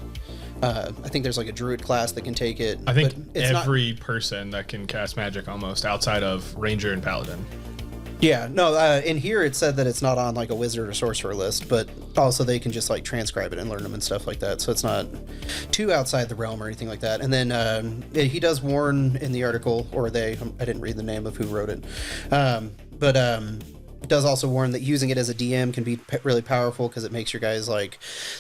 I think there's like a druid class that can take it. I think every person that can cast magic almost outside of ranger and paladin. Yeah, no, in here it said that it's not on like a wizard or sorcerer list, but also they can just like transcribe it and learn them and stuff like that. So it's not too outside the realm or anything like that. And then he does warn in the article, or I didn't read the name of who wrote it, but does also warn that using it as a DM can be really powerful because it makes your guys like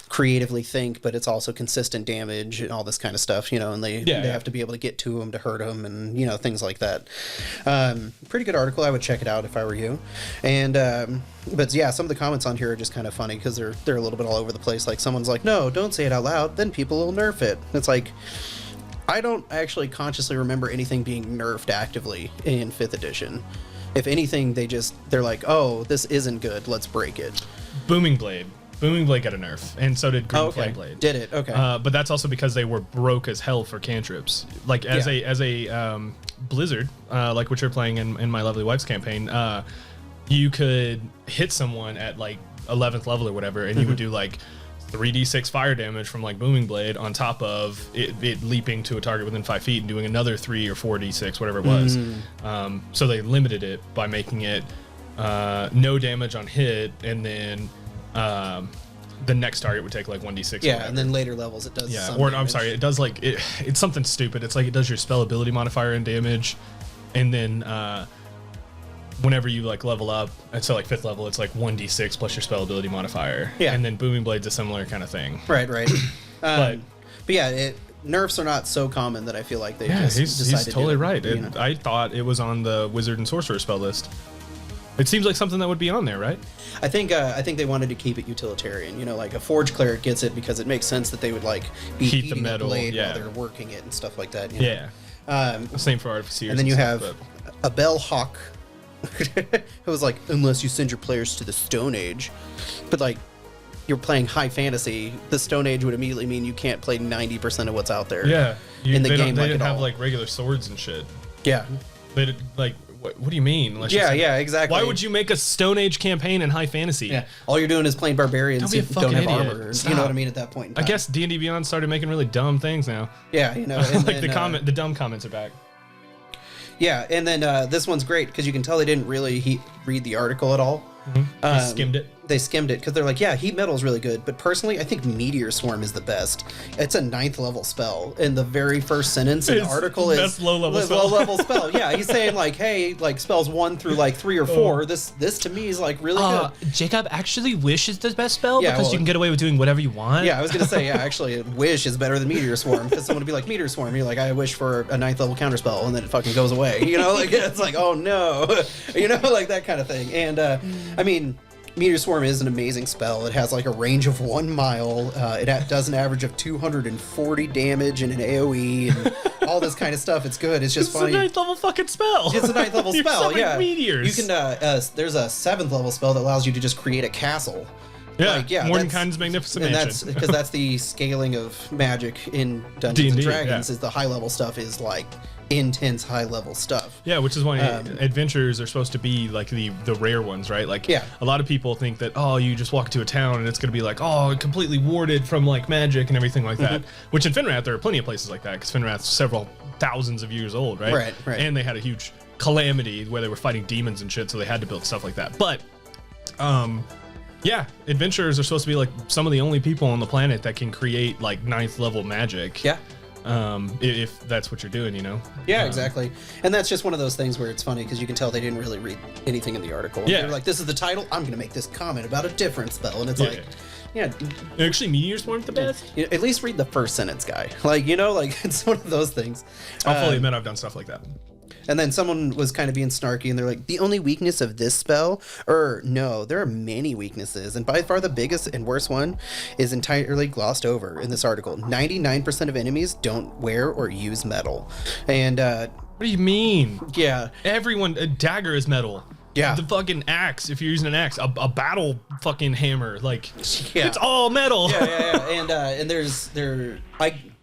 creatively think, but it's also consistent damage and all this kind of stuff, you know, and they have to be able to get to them to hurt them and, you know, things like that. Pretty good article. I would check it out if I were you. And, but yeah, some of the comments on here are just kind of funny because they're a little bit all over the place. Like someone's like, no, don't say it out loud. Then people will nerf it. It's like, I don't actually consciously remember anything being nerfed actively in 5th edition. If anything, they're like, oh, this isn't good, let's break it. Booming Blade got a nerf, and so did Green Flame Blade. Did it? Okay. But that's also because they were broke as hell for cantrips. Like as a Blizzard, like what you're playing in my lovely wife's campaign, you could hit someone at like 11th level or whatever, and you would do like 3d6 fire damage from like Booming Blade on top of it leaping to a target within 5 feet and doing another 3 or 4d6, whatever it was. So they limited it by making it no damage on hit, and then the next target would take like 1d6. Yeah, and then later levels it does. Yeah, some or damage. I'm sorry, it does like it's something stupid. It's like it does your spell ability modifier and damage, and then whenever you like level up, and so like 5th level, it's like 1d6 plus your spell ability modifier. Yeah. And then Booming Blade's a similar kind of thing. Right. But yeah, nerfs are not so common that I feel like they just decided he's totally to, right. you know. I thought it was on the Wizard and Sorcerer spell list. It seems like something that would be on there, right? I think they wanted to keep it utilitarian. You know, like a Forge Cleric gets it because it makes sense that they would like be Heat the heating metal, the blade yeah. while they're working it and stuff like that. You know? Yeah. Same for Artificers. And then you have a Bellhawk. It was like, unless you send your players to the Stone Age, but like you're playing high fantasy, the Stone Age would immediately mean you can't play 90% of what's out there. Yeah. In the game, they didn't have like regular swords and shit. Yeah. They did like. What do you mean? Yeah, exactly. Why would you make a Stone Age campaign in high fantasy? Yeah, all you're doing is playing barbarians who don't have idiot. armor. Stop. You know what I mean? At that point in time. I guess D&D Beyond started making really dumb things now. Yeah, you know, like then, the dumb comments are back. Yeah, and then this one's great because you can tell they didn't really read the article at all. They skimmed it. They skimmed it because they're like, yeah, heat metal is really good, but personally, I think Meteor Swarm is the best. It's a 9th level spell, and the very first sentence in the article is best low level spell. Low level spell. Yeah, he's saying like, hey, like spells 1 through like 3 or 4. This to me is like really good. Jacob actually Wish is the best spell because well, you can get away with doing whatever you want. Yeah, I was gonna say, yeah, actually, Wish is better than Meteor Swarm because someone would be like, Meteor Swarm, you're like, I wish for a 9th level counterspell, and then it fucking goes away. You know, like it's like, oh no, you know, like that kind of thing. And I mean, Meteor Swarm is an amazing spell. It has like a range of 1 mile. It does an average of 240 damage in an AoE and all this kind of stuff. It's good. It's just funny. It's a 9th level fucking spell. It's a 9th level spell. Yeah, meteors. You can. There's a 7th level spell that allows you to just create a castle. Yeah, like, yeah, Mordenkainen's Magnificent and Mansion. that's because that's the scaling of magic in Dungeons and D&D, Dragons. yeah. Is the high level stuff is like intense high level stuff. Yeah, which is why adventures are supposed to be like the rare ones, right? Like, yeah. A lot of people think that, oh, you just walk into a town and it's going to be like, oh, completely warded from like magic and everything like that. Which in Finrath, there are plenty of places like that because Finrath's several thousands of years old, right? Right. And they had a huge calamity where they were fighting demons and shit, so they had to build stuff like that. But, yeah, adventurers are supposed to be like some of the only people on the planet that can create like 9th level magic. Yeah. if that's what you're doing, you know. Yeah, exactly. And that's just one of those things where it's funny because you can tell they didn't really read anything in the article. Yeah. They're like, this is the title, I'm gonna make this comment about a different spell, and it's like, yeah. Actually, meteors weren't the best. At least read the first sentence, guy. Like, you know, like it's one of those things. I'll fully admit I've done stuff like that. And then someone was kind of being snarky, and they're like, the only weakness of this spell? No, there are many weaknesses. And by far the biggest and worst one is entirely glossed over in this article. 99% of enemies don't wear or use metal. And, what do you mean? Yeah. Everyone, a dagger is metal. Yeah. The fucking axe, if you're using an axe, a battle fucking hammer, like, Yeah. it's all metal. Yeah. And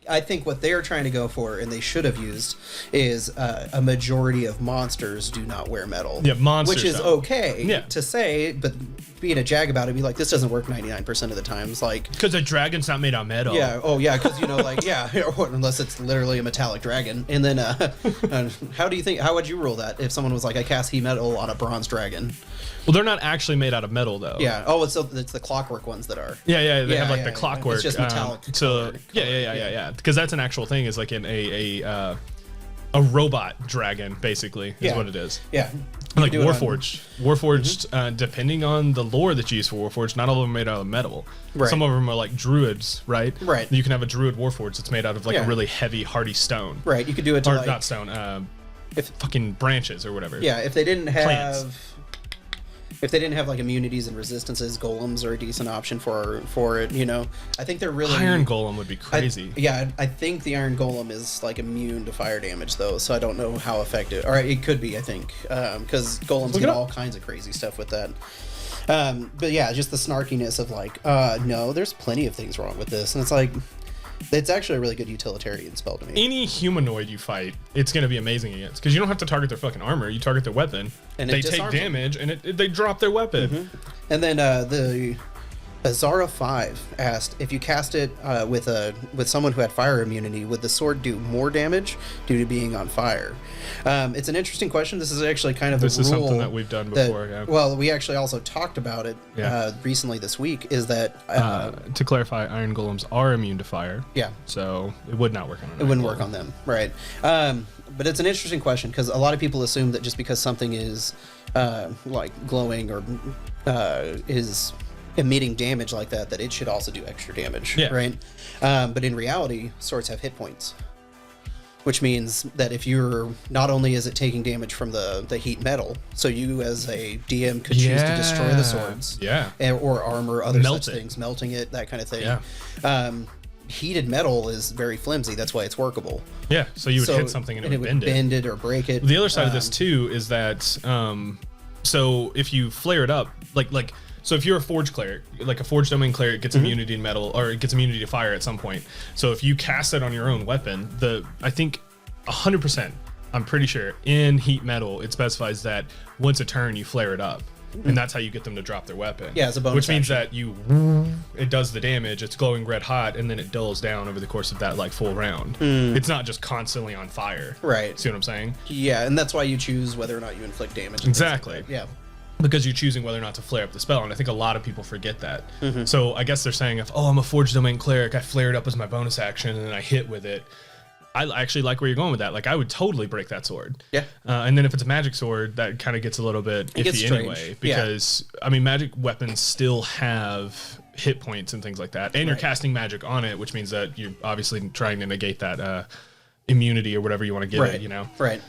I think what they're trying to go for, and they should have used, is a majority of monsters do not wear metal. Yeah, monsters which is don't. okay to say, but being a jag about it, be like, this doesn't work 99% of the times. Like, because a dragon's not made out of metal. Yeah. Oh, yeah. Because unless it's literally a metallic dragon. And then, how would you rule that if someone was like, I cast heat metal on a bronze dragon? Well, they're not actually made out of metal, though. Yeah. Oh, it's the clockwork ones that are. Yeah. They have like the clockwork. It's just metallic. Yeah. Because that's an actual thing. Is like in a robot dragon, basically, is what it is. Yeah. Like Warforged. Warforged, depending on the lore that you use for Warforged, not all of them are made out of metal. Right. Some of them are like druids, right? Right. You can have a druid Warforged that's made out of like a really heavy, hardy stone. Right. You could do it to or like, not stone, fucking branches or whatever. Yeah. If they didn't have. Plants. If they didn't have like immunities and resistances, golems are a decent option for it. You know, I think they're really Iron Golem would be crazy. I think the Iron Golem is like immune to fire damage though, so I don't know how effective. All right, it could be. I think because golems get all kinds of crazy stuff with that. But yeah, just the snarkiness of like, no, there's plenty of things wrong with this, and it's like. It's actually a really good utilitarian spell to me. Any humanoid you fight, it's going to be amazing against. Because you don't have to target their fucking armor. You target their weapon. And they take damage, and they drop their weapon. Mm-hmm. And then the Azara 5 asked, if you cast it with someone who had fire immunity, would the sword do more damage due to being on fire? It's an interesting question. This is actually kind of this is rule something that we've done before. Well, we actually also talked about it recently this week. Is that to clarify, Iron Golems are immune to fire. Yeah. So it would not work on them. It wouldn't work on them, right? But it's an interesting question because a lot of people assume that just because something is like glowing or is emitting damage like that it should also do extra damage, right? But in reality, swords have hit points, which means that if you're not only is it taking damage from the heat metal, so you as a DM could choose to destroy the swords, or armor, other such things, melting it, that kind of thing. Heated metal is very flimsy. That's why it's workable. Yeah, so you would hit something and it would bend it or break it. The other side of this too is that so if you flare it up, so if you're a Forge Cleric, like a Forge Domain Cleric gets immunity to metal, or it gets immunity to fire at some point. So if you cast it on your own weapon, I think 100%, I'm pretty sure, in Heat Metal, it specifies that once a turn, you flare it up. And that's how you get them to drop their weapon. Yeah, it's a bonus Which means that it does the damage, it's glowing red hot, and then it dulls down over the course of that full round. It's not just constantly on fire. Right. See what I'm saying? Yeah, and that's why you choose whether or not you inflict damage. Exactly. Like yeah. Because you're choosing whether or not to flare up the spell, and I think a lot of people forget that. So I guess they're saying, I'm a Forged Domain Cleric, I flare it up as my bonus action, and then I hit with it. I actually like where you're going with that. Like, I would totally break that sword. Yeah. And then if it's a magic sword, that kind of gets a little bit iffy anyway. Because, I mean, magic weapons still have hit points and things like that. And you're casting magic on it, which means that you're obviously trying to negate that immunity or whatever you want to give it, you know? Right.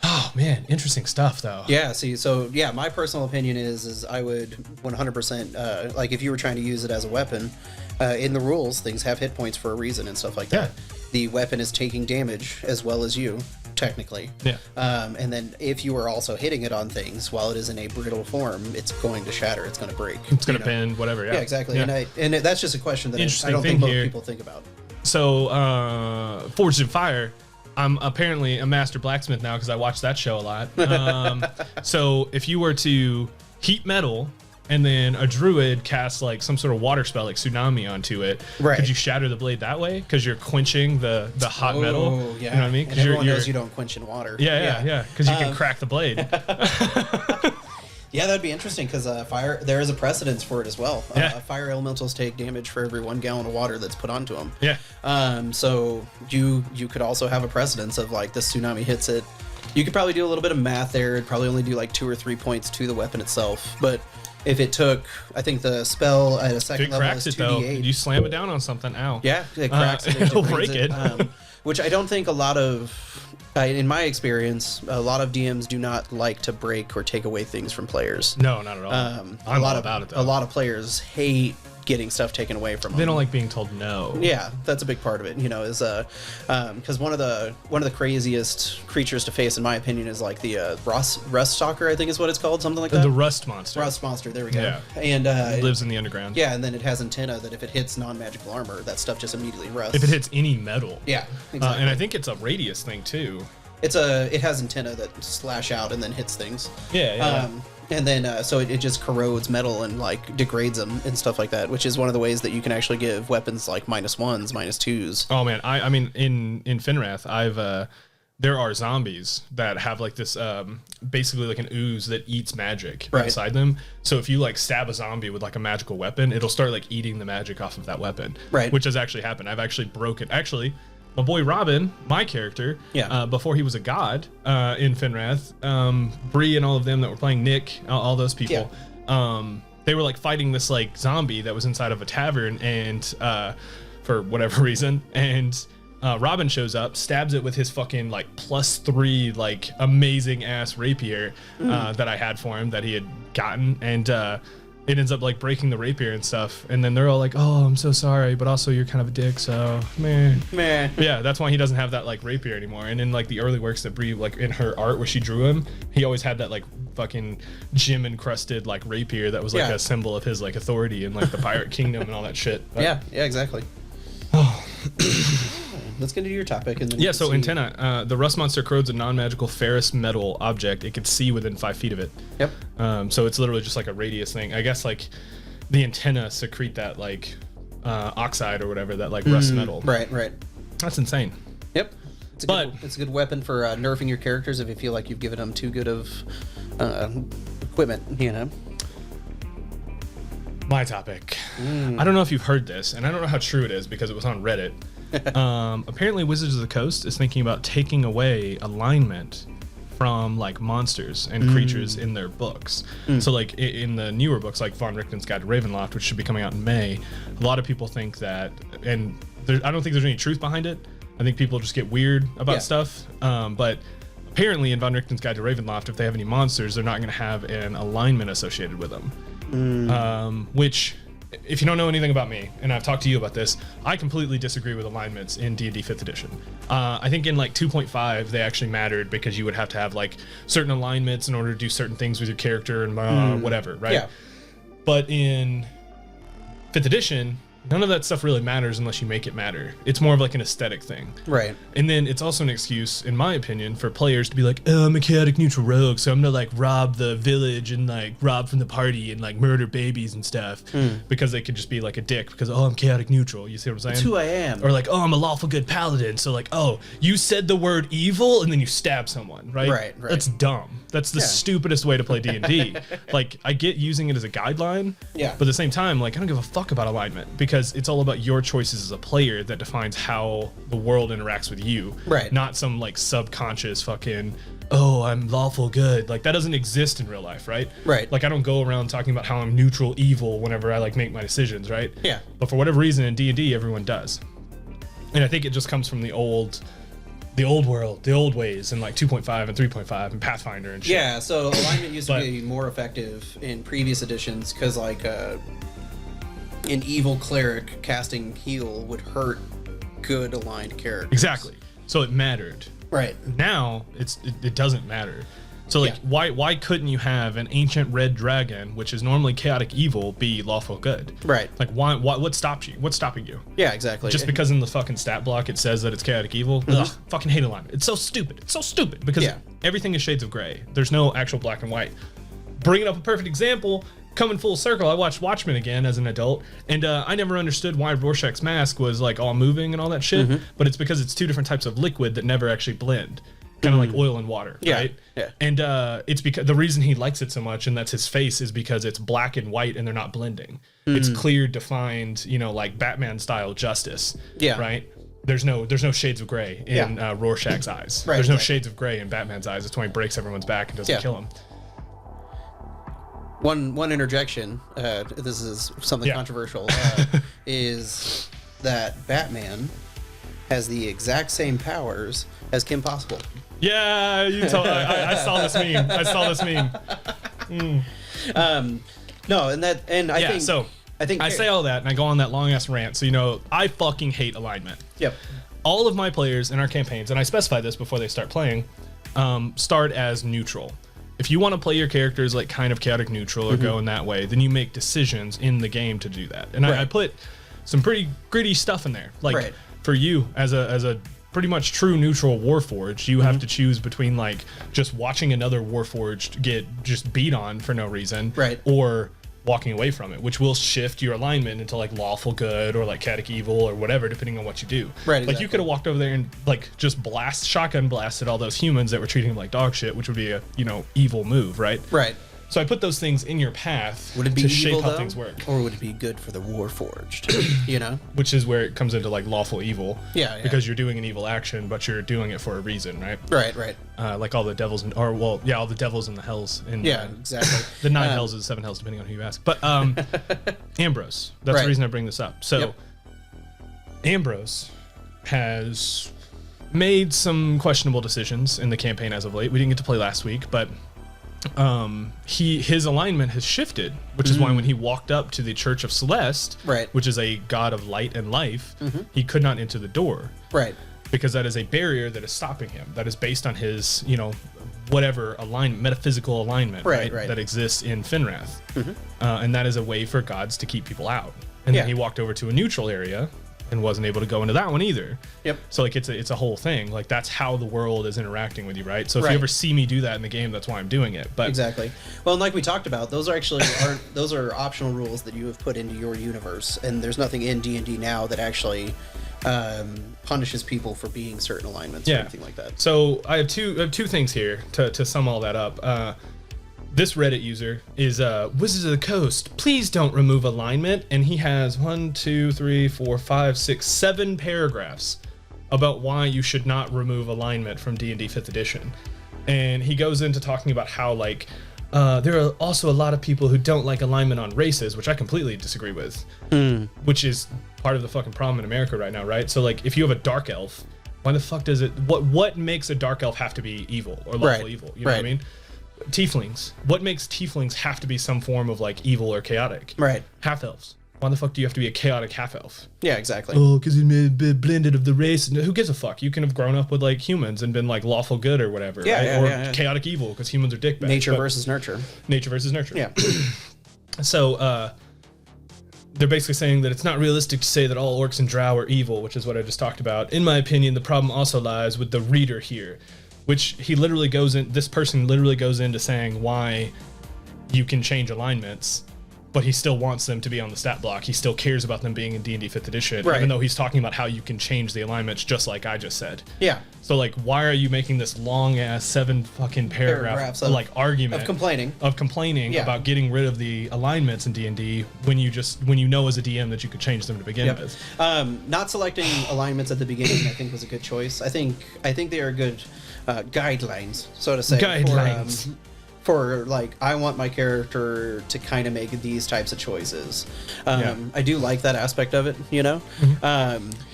Oh, man. Interesting stuff, though. Yeah, so my personal opinion is I would 100%, like, if you were trying to use it as a weapon, in the rules, things have hit points for a reason and stuff like that. The weapon is taking damage as well as you, technically. Yeah. And then if you are also hitting it on things while it is in a brittle form, it's going to shatter. It's going to break. It's going to bend, whatever. Yeah, exactly. Yeah. And that's just a question that I don't think most people think about. So, Forged in Fire, I'm apparently a master blacksmith now because I watched that show a lot. So if you were to heat metal and then a druid casts some sort of water spell like tsunami onto it, could you shatter the blade that way? Because you're quenching the hot metal. Yeah. You know what I mean? And everyone knows you don't quench in water. Yeah. Because you can crack the blade. Yeah, that'd be interesting because fire. There is a precedence for it as well. Yeah. Fire elementals take damage for every 1 gallon of water that's put onto them. Yeah. So you could also have a precedence of like this tsunami hits it. You could probably do a little bit of math there. It'd probably only do like 2 or 3 points to the weapon itself. But if it took, I think the spell at a second If it level cracks is it though, 2d8. you slam it down on something. Ow. Yeah, it cracks it. It'll degrades break it. Which I don't think a lot of, in my experience, a lot of DMs do not like to break or take away things from players. No, not at all. I'm all about it though. A lot of players hate getting stuff taken away from them. They don't like being told no. Yeah, that's a big part of it. You know, is because one of the craziest creatures to face, in my opinion, is like the rust stalker. I think is what it's called, something like that. The rust monster. Rust monster. There we go. Yeah. And it lives in the underground. Yeah, and then it has antenna that if it hits non-magical armor, that stuff just immediately rusts. If it hits any metal. Yeah, exactly. And I think it's a radius thing too. It has antenna that slash out and then hits things. Yeah. And then so it just corrodes metal and like degrades them and stuff like that, which is one of the ways that you can actually give weapons like -1s, -2s. Oh man, I mean in Finrath, there are zombies that have like this basically like an ooze that eats magic inside them. So if you like stab a zombie with like a magical weapon, it'll start like eating the magic off of that weapon. Right. Which has actually happened. I've actually broken my boy Robin, my character, before he was a god in Finrath, Bree and all of them that were playing Nick, all those people, they were like fighting this like zombie that was inside of a tavern, and for whatever reason, and Robin shows up, stabs it with his fucking like +3 like amazing ass rapier that I had for him that he had gotten, and it ends up like breaking the rapier and stuff, and then they're all like, "Oh, I'm so sorry, but also you're kind of a dick, so meh." Yeah, that's why he doesn't have that like rapier anymore. And in like the early works that Brie, like in her art where she drew him, he always had that like fucking gem encrusted like rapier that was like a symbol of his like authority in like the pirate kingdom and all that shit. But, yeah, exactly. Let's get into your topic. And then so antenna. The rust monster corrodes a non-magical ferrous metal object it can see within 5 feet of it. Yep. So it's literally just like a radius thing. I guess like the antenna secrete that like oxide or whatever, that like rust metal. Right. That's insane. Yep. It's a good weapon for nerfing your characters if you feel like you've given them too good of equipment, you know. My topic. I don't know if you've heard this, and I don't know how true it is because it was on Reddit. Apparently Wizards of the Coast is thinking about taking away alignment from like monsters and creatures in their books. So like in the newer books like Von Richten's Guide to Ravenloft, which should be coming out in May, a lot of people think that, and I don't think there's any truth behind it. I think people just get weird about stuff. But apparently in Von Richten's Guide to Ravenloft, if they have any monsters, they're not going to have an alignment associated with them. Which, if you don't know anything about me, and I've talked to you about this, I completely disagree with alignments in D&D 5th edition. I think in like 2.5 they actually mattered because you would have to have like certain alignments in order to do certain things with your character and whatever, right? Yeah. But in 5th edition, none of that stuff really matters unless you make it matter. It's more of like an aesthetic thing. Right. And then it's also an excuse, in my opinion, for players to be like, "Oh, I'm a chaotic neutral rogue, so I'm gonna like rob the village and like rob from the party and like murder babies and stuff," because they could just be like a dick because, "Oh, I'm chaotic neutral." You see what I'm saying? That's who I am. Or like, "Oh, I'm a lawful good paladin," so like, "Oh, you said the word evil and then you stab someone," right? Right. That's dumb. That's the stupidest way to play D&D. Like, I get using it as a guideline, but at the same time, like, I don't give a fuck about alignment because it's all about your choices as a player that defines how the world interacts with you. Right. Not some like subconscious fucking, "Oh, I'm lawful good." Like, that doesn't exist in real life, right? Right. Like, I don't go around talking about how I'm neutral evil whenever I like make my decisions, right? Yeah. But for whatever reason in D&D, everyone does. And I think it just comes from the old world, the old ways in like 2.5 and 3.5 and Pathfinder and shit. Yeah, so alignment used to be more effective in previous editions because like an evil cleric casting heal would hurt good aligned characters. Exactly. So it mattered. Right. Now it doesn't matter. So like why couldn't you have an ancient red dragon, which is normally chaotic evil, be lawful good? Right. Like why what stops you? What's stopping you? Yeah, exactly. Just because in the fucking stat block it says that it's chaotic evil? Ugh, fucking hate alignment. It's so stupid. It's so stupid because everything is shades of gray. There's no actual black and white. Bringing up a perfect example, coming full circle, I watched Watchmen again as an adult, and I never understood why Rorschach's mask was like all moving and all that shit, but it's because it's two different types of liquid that never actually blend. kind of like oil and water, right? Yeah. And it's because the reason he likes it so much, and that's his face, is because it's black and white and they're not blending. It's clear, defined, like Batman style justice. Yeah. Right. There's no shades of gray in Rorschach's eyes. Right, There's no shades of gray in Batman's eyes. That's why he breaks everyone's back and doesn't kill him. One interjection. This is something controversial. Is that Batman has the exact same powers as Kim Possible? Yeah, I saw this meme. No, I think I say all that and I go on that long ass rant. So I fucking hate alignment. Yep. All of my players in our campaigns, and I specify this before they start playing, start as neutral. If you want to play your characters like kind of chaotic neutral or go in that way, then you make decisions in the game to do that. And I put some pretty gritty stuff in there. Like for you as a pretty much true neutral Warforged, you have to choose between like just watching another Warforged get just beat on for no reason, or walking away from it, which will shift your alignment into like lawful good or like chaotic evil or whatever, depending on what you do. Like you could have walked over there and like just shotgun blasted all those humans that were treating him like dog shit, which would be a evil move, right? So I put those things in your path to shape how things work. Or would it be good for the Warforged? Which is where it comes into like lawful evil. Yeah. Because you're doing an evil action, but you're doing it for a reason, right? Right. Like all the devils all the devils and the hells. Exactly. The 9 hells is 7 hells, depending on who you ask. But Ambrose, that's the reason I bring this up. So Ambrose has made some questionable decisions in the campaign as of late. We didn't get to play last week, but his alignment has shifted, which is why when he walked up to the Church of Celeste, which is a god of light and life, he could not enter the door, because that is a barrier that is stopping him, that is based on his whatever metaphysical alignment that exists in Finrath, and that is a way for gods to keep people out. And then he walked over to a neutral area and wasn't able to go into that one either. So like it's a whole thing. Like that's how the world is interacting with you, right? So if you ever see me do that in the game, that's why I'm doing it. But exactly. Well, and like we talked about, those are actually those are optional rules that you have put into your universe, and there's nothing in D&D now that actually punishes people for being certain alignments or anything like that. So I have two things here to sum all that up. This Reddit user is Wizards of the Coast. Please don't remove alignment, and he has 1, 2, 3, 4, 5, 6, 7 paragraphs about why you should not remove alignment from D&D 5th edition. And he goes into talking about how like there are also a lot of people who don't like alignment on races, which I completely disagree with, which is part of the fucking problem in America right now, right? So like if you have a dark elf, why the fuck does it what makes a dark elf have to be evil or lawful evil? You know what I mean? Tieflings. What makes tieflings have to be some form of like evil or chaotic? Half elves. Why the fuck do you have to be a chaotic half elf? Yeah, exactly. Oh, because you may be blended of the race. Who gives a fuck? You can have grown up with like humans and been like lawful good or whatever, or chaotic evil because humans are dickbags. Nature versus nurture. Nature versus nurture. Yeah. So they're basically saying that it's not realistic to say that all orcs and drow are evil, which is what I just talked about. In my opinion, the problem also lies with the reader here, which this person literally goes into saying why you can change alignments, but he still wants them to be on the stat block. He still cares about them being in D&D 5th edition, even though he's talking about how you can change the alignments just like I just said. Yeah. So like, why are you making this long ass 7 fucking paragraphs of, like argument of complaining about getting rid of the alignments in D&D when you know as a DM that you could change them to begin with? Not selecting alignments at the beginning, I think, was a good choice. I think they are good guidelines, so to say. Guidelines. For like, I want my character to kind of make these types of choices. I do like that aspect of it, He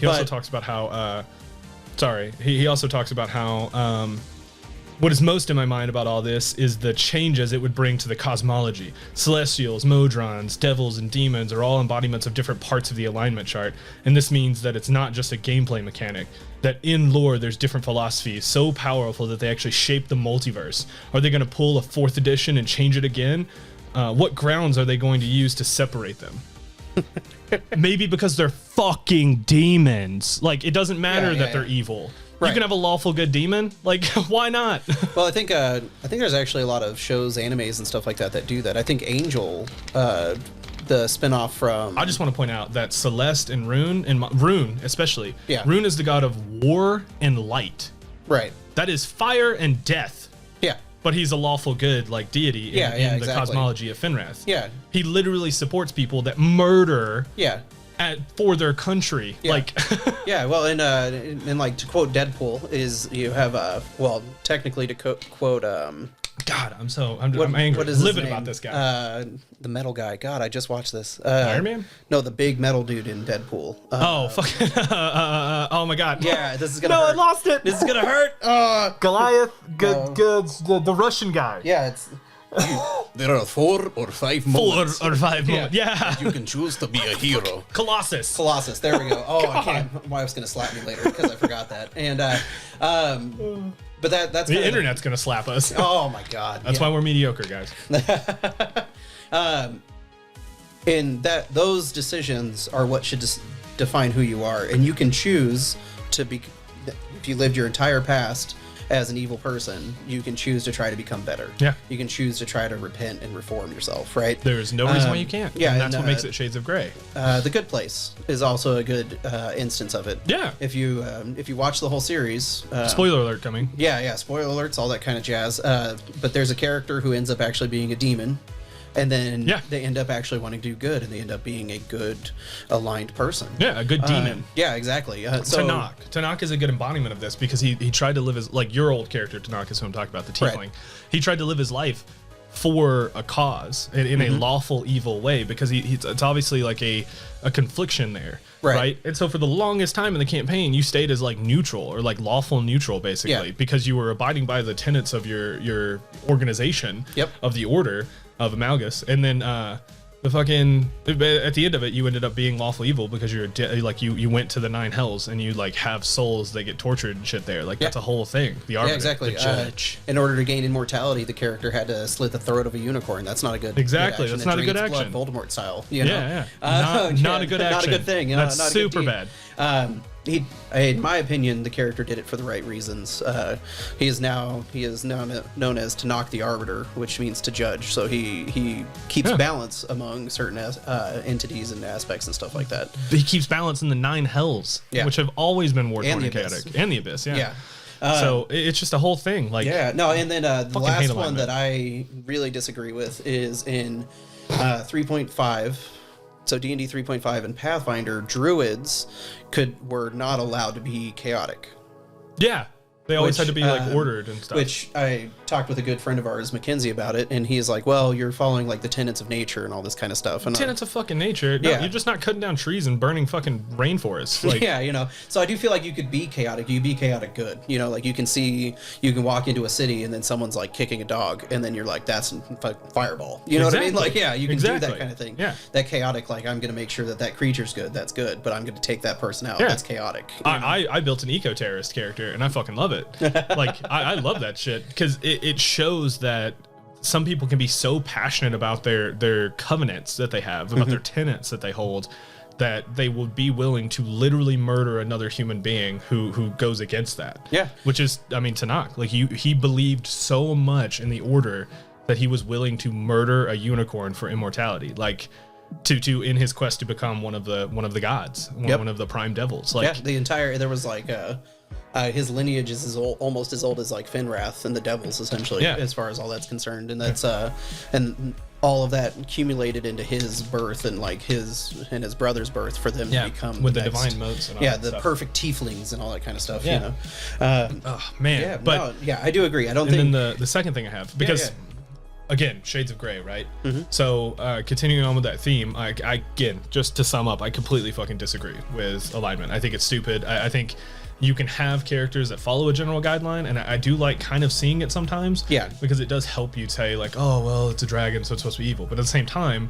also talks about how he also talks about how what is most in my mind about all this is the changes it would bring to the cosmology. Celestials, Modrons, devils, and demons are all embodiments of different parts of the alignment chart, and this means that it's not just a gameplay mechanic, that in lore there's different philosophies so powerful that they actually shape the multiverse. Are they going to pull a 4th edition and change it again? What grounds are they going to use to separate them? Maybe because they're fucking demons. Like, it doesn't matter that they're evil. You can have a lawful good demon. Like, why not? Well, I think there's actually a lot of shows, animes, and stuff like that do that. I think Angel, the spinoff from. I just want to point out that Celeste and Rune, Rune especially. Yeah. Rune is the god of war and light. Right. That is fire and death. Yeah. But he's a lawful good, like, deity in the exactly. cosmology of Finrath. Yeah. He literally supports people that murder Yeah. for their country. Yeah. Like, yeah, well, and like to quote Deadpool, is you have well, technically to quote God, I'm angry. What is livid about this guy. The metal guy. God, I just watched this. Iron Man? No, the big metal dude in Deadpool. Fucking. Oh my God. Yeah, this is gonna. No, hurt. I lost it. This is gonna hurt. Goliath, the Russian guy. Yeah, it's. There are 4 or 5 moments. 4 or 5 moments. Yeah. You can choose to be a hero. Colossus. There we go. Oh, I can't. My wife's gonna slap me later because I forgot that. And but that's the internet's gonna slap us. Oh my God. That's why we're mediocre, guys. And those decisions are what should define who you are, and you can choose to be. If you lived your entire past as an evil person, you can choose to try to become better. Yeah. You can choose to try to repent and reform yourself, right? There's no reason why you can't. Yeah, and that's what makes it Shades of Grey. The Good Place is also a good instance of it. Yeah. If you watch the whole series, Spoiler alert coming. yeah, spoiler alerts, all that kind of jazz. But there's a character who ends up actually being a demon, and then they end up actually wanting to do good, and they end up being a good, aligned person. Yeah, a good demon. Yeah, exactly. Tanakh is a good embodiment of this because he tried to live his, like your old character Tanakh is who I'm talking about, the tiefling. Right. He tried to live his life for a cause in a lawful evil way because it's obviously like a confliction there. Right. And so for the longest time in the campaign, you stayed as like neutral or like lawful neutral, basically, because you were abiding by the tenets of your organization of the order of Amalgus. And then at the end of it, you ended up being lawful evil because you're you went to the 9 hells and you like have souls that get tortured and shit there. Like that's a whole thing. The arbiter, exactly. the judge. In order to gain immortality, the character had to slit the throat of a unicorn. That's not a good Exactly. Good that's not a good action. Blood, Voldemort style. Yeah. Not a good action. Not a good thing. That's not super a good bad. In my opinion, the character did it for the right reasons. He is now known as Tanakh the Arbiter, which means to judge. So he keeps balance among certain entities and aspects and stuff like that. He keeps balance in the 9 hells, which have always been war-torn and chaotic, and the Abyss. So it's just a whole thing. Like and then the last one that I really disagree with is in 3.5. So D&D 3.5 and Pathfinder, druids were not allowed to be chaotic. Yeah. They always had to be like ordered and stuff. Which I talked with a good friend of ours, Mackenzie, about it, and he's like, "Well, you're following like the tenets of nature and all this kind of stuff." And tenets of fucking nature. No, you're just not cutting down trees and burning fucking rainforests. Like, yeah, So I do feel like you could be chaotic. You be chaotic good. Like you can walk into a city and then someone's like kicking a dog, and then you're like, "That's fireball." You know what I mean? Like, you can do that kind of thing. Yeah. That chaotic, like I'm gonna make sure that creature's good. That's good, but I'm gonna take that person out. Yeah. That's chaotic. I built an eco-terrorist character, and I fucking love it. Like I love that shit because it shows that some people can be so passionate about their covenants that they have, about their tenets that they hold, that they will be willing to literally murder another human being who goes against that. Yeah. Which is, Tanakh. Like he believed so much in the order that he was willing to murder a unicorn for immortality. Like to in his quest to become one of the gods, one of the prime devils. Like there was like his lineage is almost as old as like Finrath and the devils, essentially, as far as all that's concerned, and that's and all of that accumulated into his birth and like his brother's birth for them to become with the divine motes and all that the stuff. Perfect tieflings and all that kind of stuff. Oh man, I do agree. I don't think. And then the second thing I have, because again, Shades of Grey, right? So continuing on with that theme, I again, just to sum up, I completely fucking disagree with alignment. I think it's stupid. I think you can have characters that follow a general guideline, and I do like kind of seeing it sometimes. Yeah. Because it does help you say like, oh, well, it's a dragon, so it's supposed to be evil. But at the same time,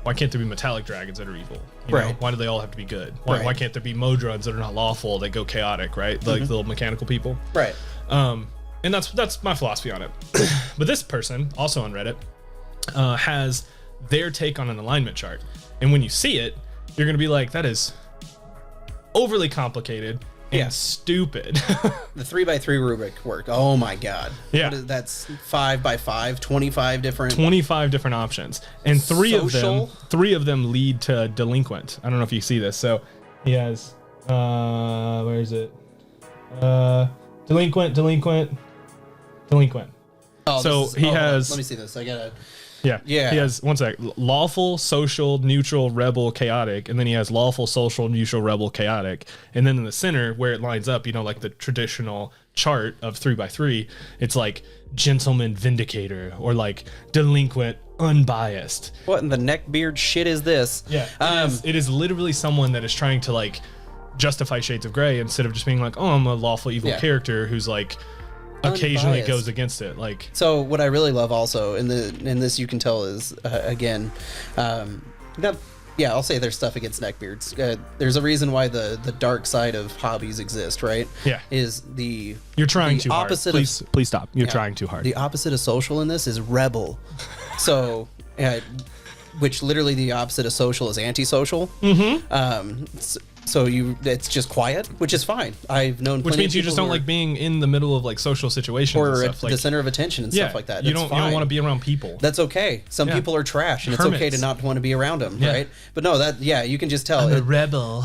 why can't there be metallic dragons that are evil? You know? Why do they all have to be good? Why can't there be modrons that are not lawful, that go chaotic, right? Like the little mechanical people. Right. And that's my philosophy on it. But this person, also on Reddit, has their take on an alignment chart. And when you see it, you're going to be like, that is overly complicated and stupid. The 3x3 rubric work. Oh my god. Yeah. That's 5x5, 25 different options. And three of them lead to delinquent. I don't know if you see this. So he has where is it? Delinquent. Oh, So he has. Let me see this. I gotta. Yeah. Yeah. He has, one sec, lawful, social, neutral, rebel, chaotic, and then he has lawful, social, neutral, rebel, chaotic. And then in the center, where it lines up, like the traditional chart of 3x3, it's like gentleman vindicator or like delinquent unbiased. What in the neckbeard shit is this? Yeah. It is literally someone that is trying to like justify shades of gray instead of just being like, oh, I'm a lawful evil character who's like occasionally unbiased. goes against it. Like, so what I really love also in this you can tell is again, I'll say there's stuff against neckbeards. There's a reason why the dark side of hobbies exist, right? Yeah. Is the you're trying the too hard. opposite Please stop. You're trying too hard. The opposite of social in this is rebel. So, which literally the opposite of social is antisocial. Mm-hmm. So it's just quiet, which is fine. I've known which plenty means of you people just don't who like being in the middle of like social situations or and at stuff. Like, the center of attention and stuff like that. You That's don't want to fine. be around people. That's okay. Some people are trash, and it's okay to Hermits. not want to be around them, right? But no, you can just tell. I'm a rebel.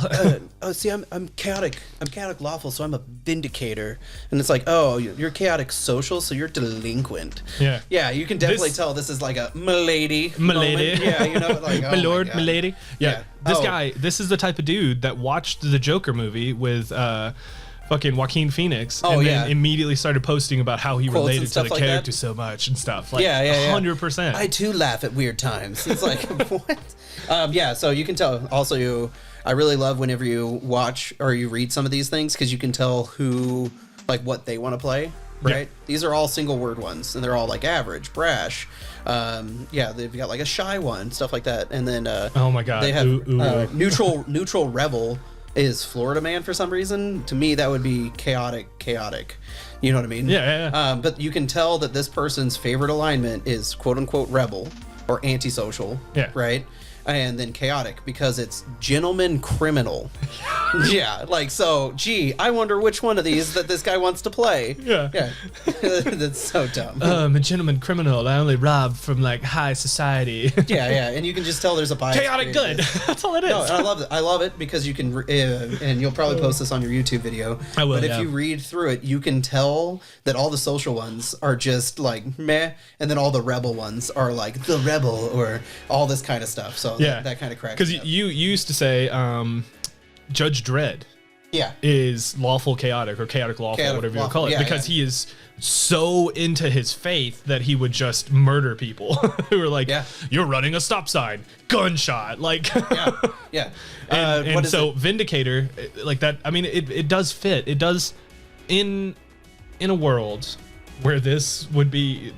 See, I'm chaotic. I'm chaotic lawful, so I'm a vindicator. And it's like, oh, you're chaotic social, so you're delinquent. Yeah. Yeah, you can definitely tell this is like a milady. Milady. moment. Yeah, like, oh my lord, my God. milady. Yeah. Yeah. This is the type of dude that watched the Joker movie with fucking Joaquin Phoenix and then immediately started posting about how he Quotes related and to stuff the like character that? so much and stuff. Like, Yeah. 100%. I too laugh at weird times. It's like, what? So you can tell. Also, I really love whenever you watch or you read some of these things because you can tell who, like, what they want to play. Right? Yeah. These are all single word ones, and they're all like average, brash. They've got like a shy one, stuff like that, and then oh my God. they have neutral rebel is Florida man for some reason. To me, that would be chaotic. You know what I mean? Yeah. But you can tell that this person's favorite alignment is quote unquote rebel or antisocial. Yeah. Right. And then chaotic because it's gentleman criminal. Yeah, like so. Gee, I wonder which one of these that this guy wants to play. Yeah. That's so dumb. I'm a gentleman criminal. I only rob from like high society. Yeah, and you can just tell there's a bias. Chaotic good. That's all it is. No, and I love it. I love it because you can, and you'll probably post this on your YouTube video. I will. But if you read through it, you can tell that all the social ones are just like meh, and then all the rebel ones are like the rebel or all this kind of stuff. So that kind of cracks. Because you used to say Judge Dredd is lawful chaotic or chaotic lawful, whatever you want to call it, because he is so into his faith that he would just murder people who are like, you're running a stop sign, gunshot, like, and so Vindicator, like that. I mean, it does fit. It does in a world where this would be.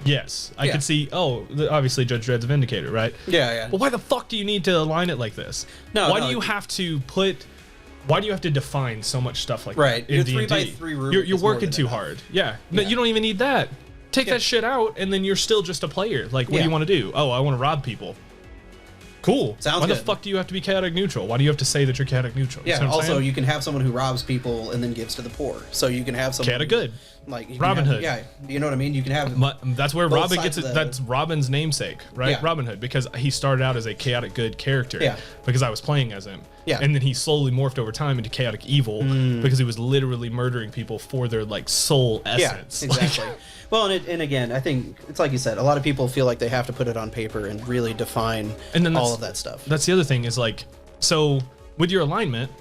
Yes, I could see. Oh, obviously Judge Dredd's a Vindicator, right? Yeah. Well, why the fuck do you need to align it like this? Why do you have to define so much stuff like that in Your D&D? 3x3 rubric You're is more working than too enough. hard. Yeah. No, you don't even need that. Take that shit out, and then you're still just a player. Like, what do you want to do? Oh, I want to rob people. Cool. Sounds Why the good. fuck do you have to be chaotic neutral? Why do you have to say that you're chaotic neutral? You Yeah. see what I'm Also, saying? you can have someone who robs people and then gives to the poor. So you can have someone Chaotic good. like you can Robin have- Hood. Yeah, you know what I mean. You can have That's where both Robin sides gets of it. the- That's Robin's namesake, right? Yeah. Robin Hood, because he started out as a chaotic good character. Yeah. Because I was playing as him. Yeah. And then he slowly morphed over time into chaotic evil because he was literally murdering people for their like soul essence. Yeah, exactly. Well, and again, I think it's like you said. A lot of people feel like they have to put it on paper and really define all of that stuff. That's the other thing is like, so with your alignment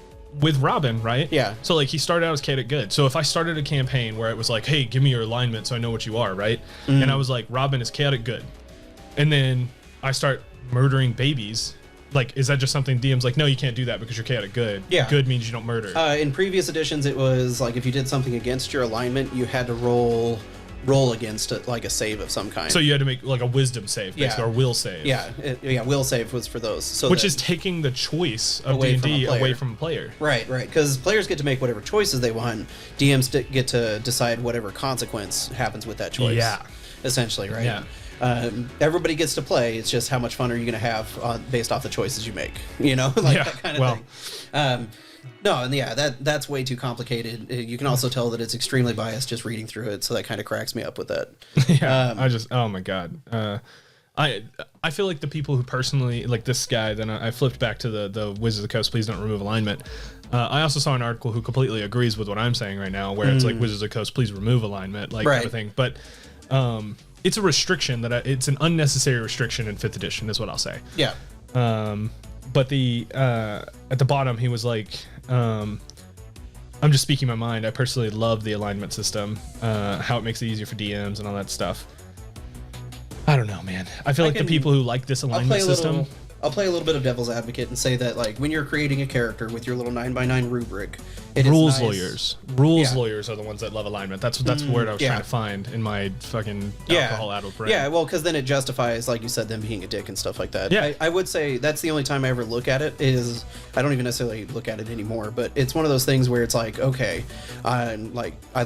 with Robin, right? Yeah. So like he started out as chaotic good. So if I started a campaign where it was like, hey, give me your alignment so I know what you are, right? And I was like, Robin is chaotic good, and then I start murdering babies. Like, is that just something DM's like, no, you can't do that because you're chaotic good. Yeah. Good means you don't murder. In previous editions, it was like if you did something against your alignment, you had to roll against it, like a save of some kind. So you had to make like a wisdom save, basically, or will save. Yeah, will save was for those. So which is taking the choice of Away from a D&D player. away from a player. Right, because players get to make whatever choices they want. DMs get to decide whatever consequence happens with that choice. Yeah. Essentially, right? Yeah. Everybody gets to play. It's just how much fun are you going to have based off the choices you make? You know, like that kind of thing. No, and that's way too complicated. You can also tell that it's extremely biased just reading through it, so that kind of cracks me up with that. Oh my god. I feel like the people who personally like this guy. Then I flipped back to the Wizards of the Coast. Please don't remove alignment. I also saw an article who completely agrees with what I'm saying right now, where it's like Wizards of the Coast, please remove alignment, like kind of thing. But it's a restriction it's an unnecessary restriction in 5th edition, is what I'll say. Yeah. But the at the bottom, he was like, I'm just speaking my mind. I personally love the alignment system, how it makes it easier for DMs and all that stuff. I don't know, man. I feel like the people who like this alignment system. I'll play a little bit of devil's advocate and say that, like, when you're creating a character with your little 9x9 rubric, it rules is lawyers. Lawyers are the ones that love alignment. That's the word I was trying to find in my fucking alcohol-addled brain. Yeah, well, because then it justifies, like you said, them being a dick and stuff like that. Yeah. I would say that's the only time I ever look at it is, I don't even necessarily look at it anymore, but it's one of those things where it's like, okay, I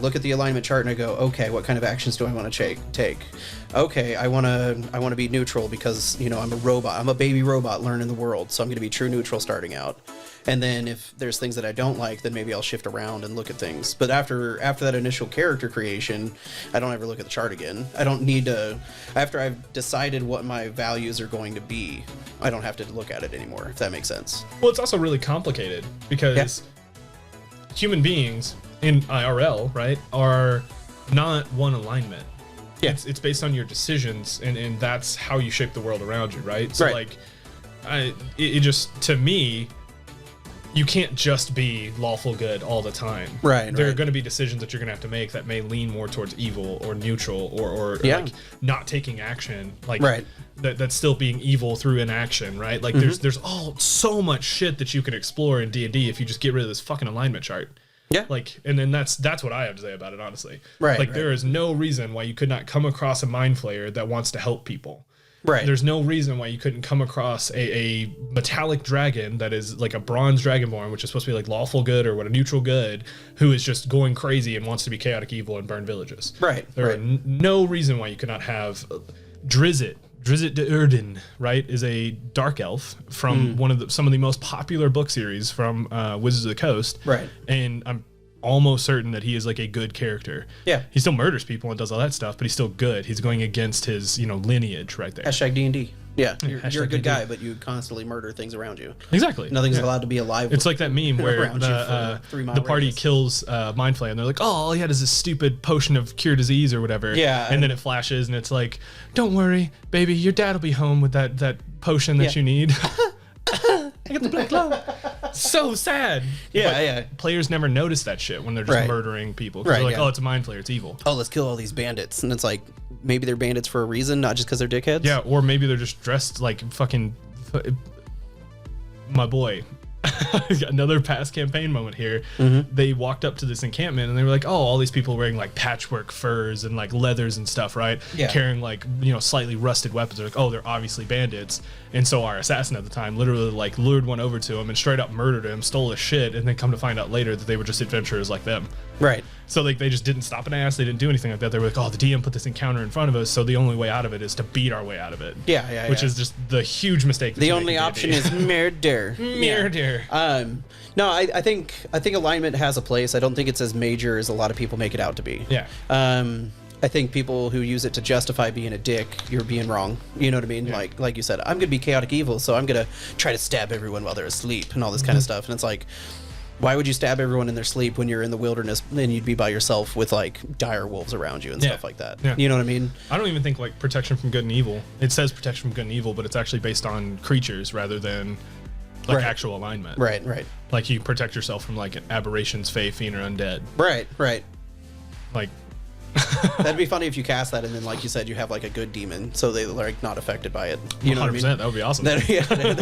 look at the alignment chart and I go, okay, what kind of actions do I want to take? Okay, I want to be neutral because, you know, I'm a robot. I'm a baby robot learning the world, so I'm going to be true neutral starting out. And then if there's things that I don't like, then maybe I'll shift around and look at things. But after that initial character creation, I don't ever look at the chart again. I don't need to. After I've decided what my values are going to be, I don't have to look at it anymore, if that makes sense. Well, it's also really complicated because human beings in IRL, right, are not one alignment. Yeah. It's based on your decisions, and that's how you shape the world around you, right? So, like, it just, to me, you can't just be lawful good all the time. Right. There are going to be decisions that you're going to have to make that may lean more towards evil or neutral or like not taking action. Like, that's still being evil through inaction, right? Like, there's so much shit that you can explore in D&D if you just get rid of this fucking alignment chart. Yeah. Like, and then that's what I have to say about it, honestly. Right. Like, there is no reason why you could not come across a mind flayer that wants to help people. Right. There's no reason why you couldn't come across a metallic dragon that is like a bronze dragonborn, which is supposed to be like lawful good or what, a neutral good, who is just going crazy and wants to be chaotic evil and burn villages. Right. There are no reason why you could not have Drizzt de Erden, right, is a dark elf from some of the most popular book series from Wizards of the Coast. Right. And I'm almost certain that he is like a good character. Yeah. He still murders people and does all that stuff, but he's still good. He's going against his, lineage right there. Hashtag D&D. Yeah, you're a good D&D. guy, but you constantly murder things around you. Exactly. Nothing's allowed to be alive. It's like that meme where the party kills Mind Flayer, and they're like, oh, all he had is this stupid potion of cure disease or whatever. Yeah. And then it flashes, and it's like, don't worry, baby, your dad will be home with that potion that you need. I get the black glove. So sad. Yeah. Players never notice that shit when they're just murdering people. Because they're like, oh, it's a Mind Flayer, it's evil. Oh, let's kill all these bandits. And it's like, maybe they're bandits for a reason, not just because they're dickheads. Yeah, or maybe they're just dressed like fucking... My boy. Another past campaign moment here. They walked up to this encampment and they were like, oh, all these people wearing like patchwork furs and like leathers and stuff, right? Yeah. Carrying like, slightly rusted weapons. They're like, oh, they're obviously bandits. And so our assassin at the time literally like lured one over to him and straight up murdered him, stole his shit, and then come to find out later that they were just adventurers like them. Right. So like they just didn't stop an ass. They didn't do anything like that. They were like, oh, the DM put this encounter in front of us, so the only way out of it is to beat our way out of it. Yeah. Which is just the huge mistake. The only option is murder. Murder. No, I think alignment has a place. I don't think it's as major as a lot of people make it out to be. Yeah. I think people who use it to justify being a dick, you're being wrong. You know what I mean? Yeah. Like you said, I'm gonna be chaotic evil, so I'm gonna try to stab everyone while they're asleep and all this kind of stuff. And it's like, why would you stab everyone in their sleep when you're in the wilderness and you'd be by yourself with like dire wolves around you and stuff like that? Yeah. You know what I mean? I don't even think like protection from good and evil. It says protection from good and evil, but it's actually based on creatures rather than like actual alignment. Right. Like you protect yourself from like aberrations, fae, fiend, or undead. Right. Like that'd be funny if you cast that and then, like you said, you have like a good demon, so they're like not affected by it. You know what I mean? That would be awesome. They're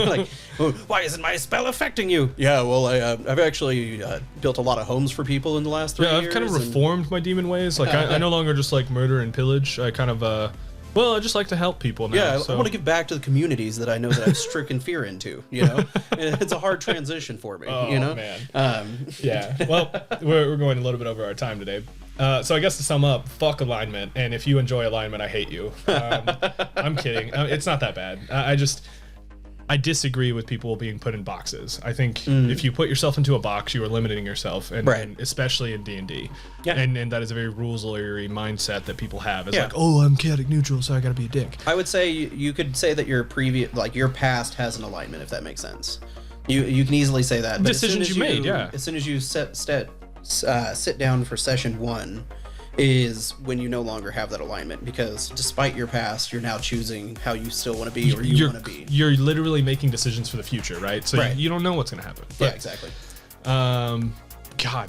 like, oh, why isn't my spell affecting you? Yeah, well, I've actually built a lot of homes for people in the last 3 years. Yeah, I've kind of reformed my demon ways. Like I no longer just like murder and pillage. I kind of I just like to help people now. Yeah, I want to give back to the communities that I know that I've stricken fear into, It's a hard transition for me, man. Yeah. Well, we're going a little bit over our time today. So I guess to sum up, fuck alignment, and if you enjoy alignment, I hate you. I'm kidding. It's not that bad. I disagree with people being put in boxes. I think if you put yourself into a box, you are limiting yourself, and especially in D&D. Yeah. And that is a very rules lawyery mindset that people have. It's like, oh, I'm chaotic neutral, so I gotta be a dick. I would say you could say that your past has an alignment, if that makes sense. You can easily say that. But Decisions you made, yeah. As soon as you sit down for session 1 is when you no longer have that alignment, because despite your past, you're now choosing how you still want to be or you want to be. You're literally making decisions for the future, right? So you don't know what's going to happen. But, yeah, exactly. God,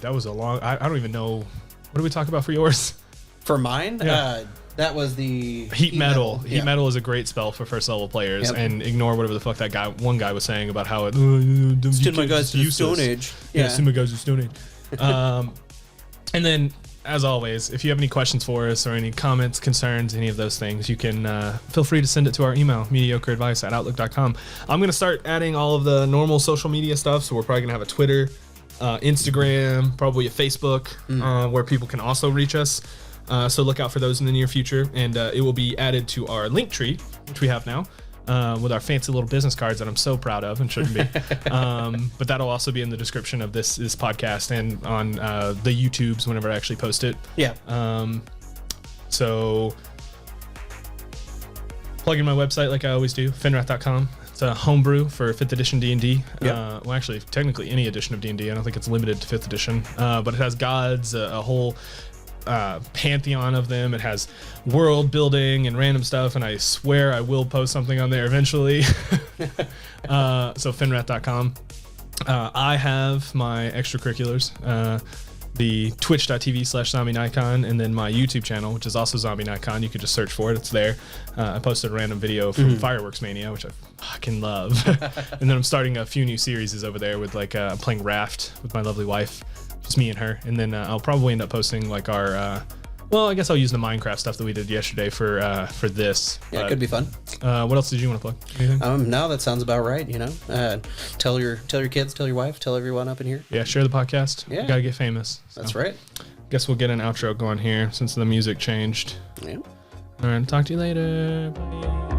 that was a long... I don't even know... What did we talk about for yours? For mine? Yeah. That was the Heat Metal. Heat Metal is a great spell for first level players, and ignore whatever the fuck that one guy was saying about how it. Send my guys to the Stone Age. Yeah, send my guys to Stone Age. And then, as always, if you have any questions for us or any comments, concerns, any of those things, you can feel free to send it to our email, mediocreadvice@outlook.com. I'm going to start adding all of the normal social media stuff, so we're probably going to have a Twitter, Instagram, probably a Facebook, where people can also reach us. So look out for those in the near future, and it will be added to our link tree, which we have now, with our fancy little business cards that I'm so proud of and shouldn't be. But that'll also be in the description of this podcast and on the YouTubes whenever I actually post it. Yeah. So plug in my website like I always do, finrath.com. It's a homebrew for 5th edition D&D. Yep. Well, actually, technically any edition of D&D. I don't think it's limited to 5th edition. But it has gods, a whole pantheon of them. It has world building and random stuff, and I swear I will post something on there eventually. So finrath.com. I have my extracurriculars, the twitch.tv/ZombieNikon, and then my YouTube channel, which is also ZombieNikon. You could just search for it. It's there. I posted a random video from Fireworks Mania, which I fucking love. And then I'm starting a few new series over there with I'm playing Raft with my lovely wife. Just me and her, and then I'll probably end up posting like our well, I guess I'll use the Minecraft stuff that we did yesterday for this. Yeah, it could be fun. What else did you want to plug? Anything? No, that sounds about right. Tell your kids, tell your wife, tell everyone up in here. Yeah, share the podcast. Yeah, we gotta get famous. So. That's right. Guess we'll get an outro going here since the music changed. Yeah. All right, talk to you later. Bye.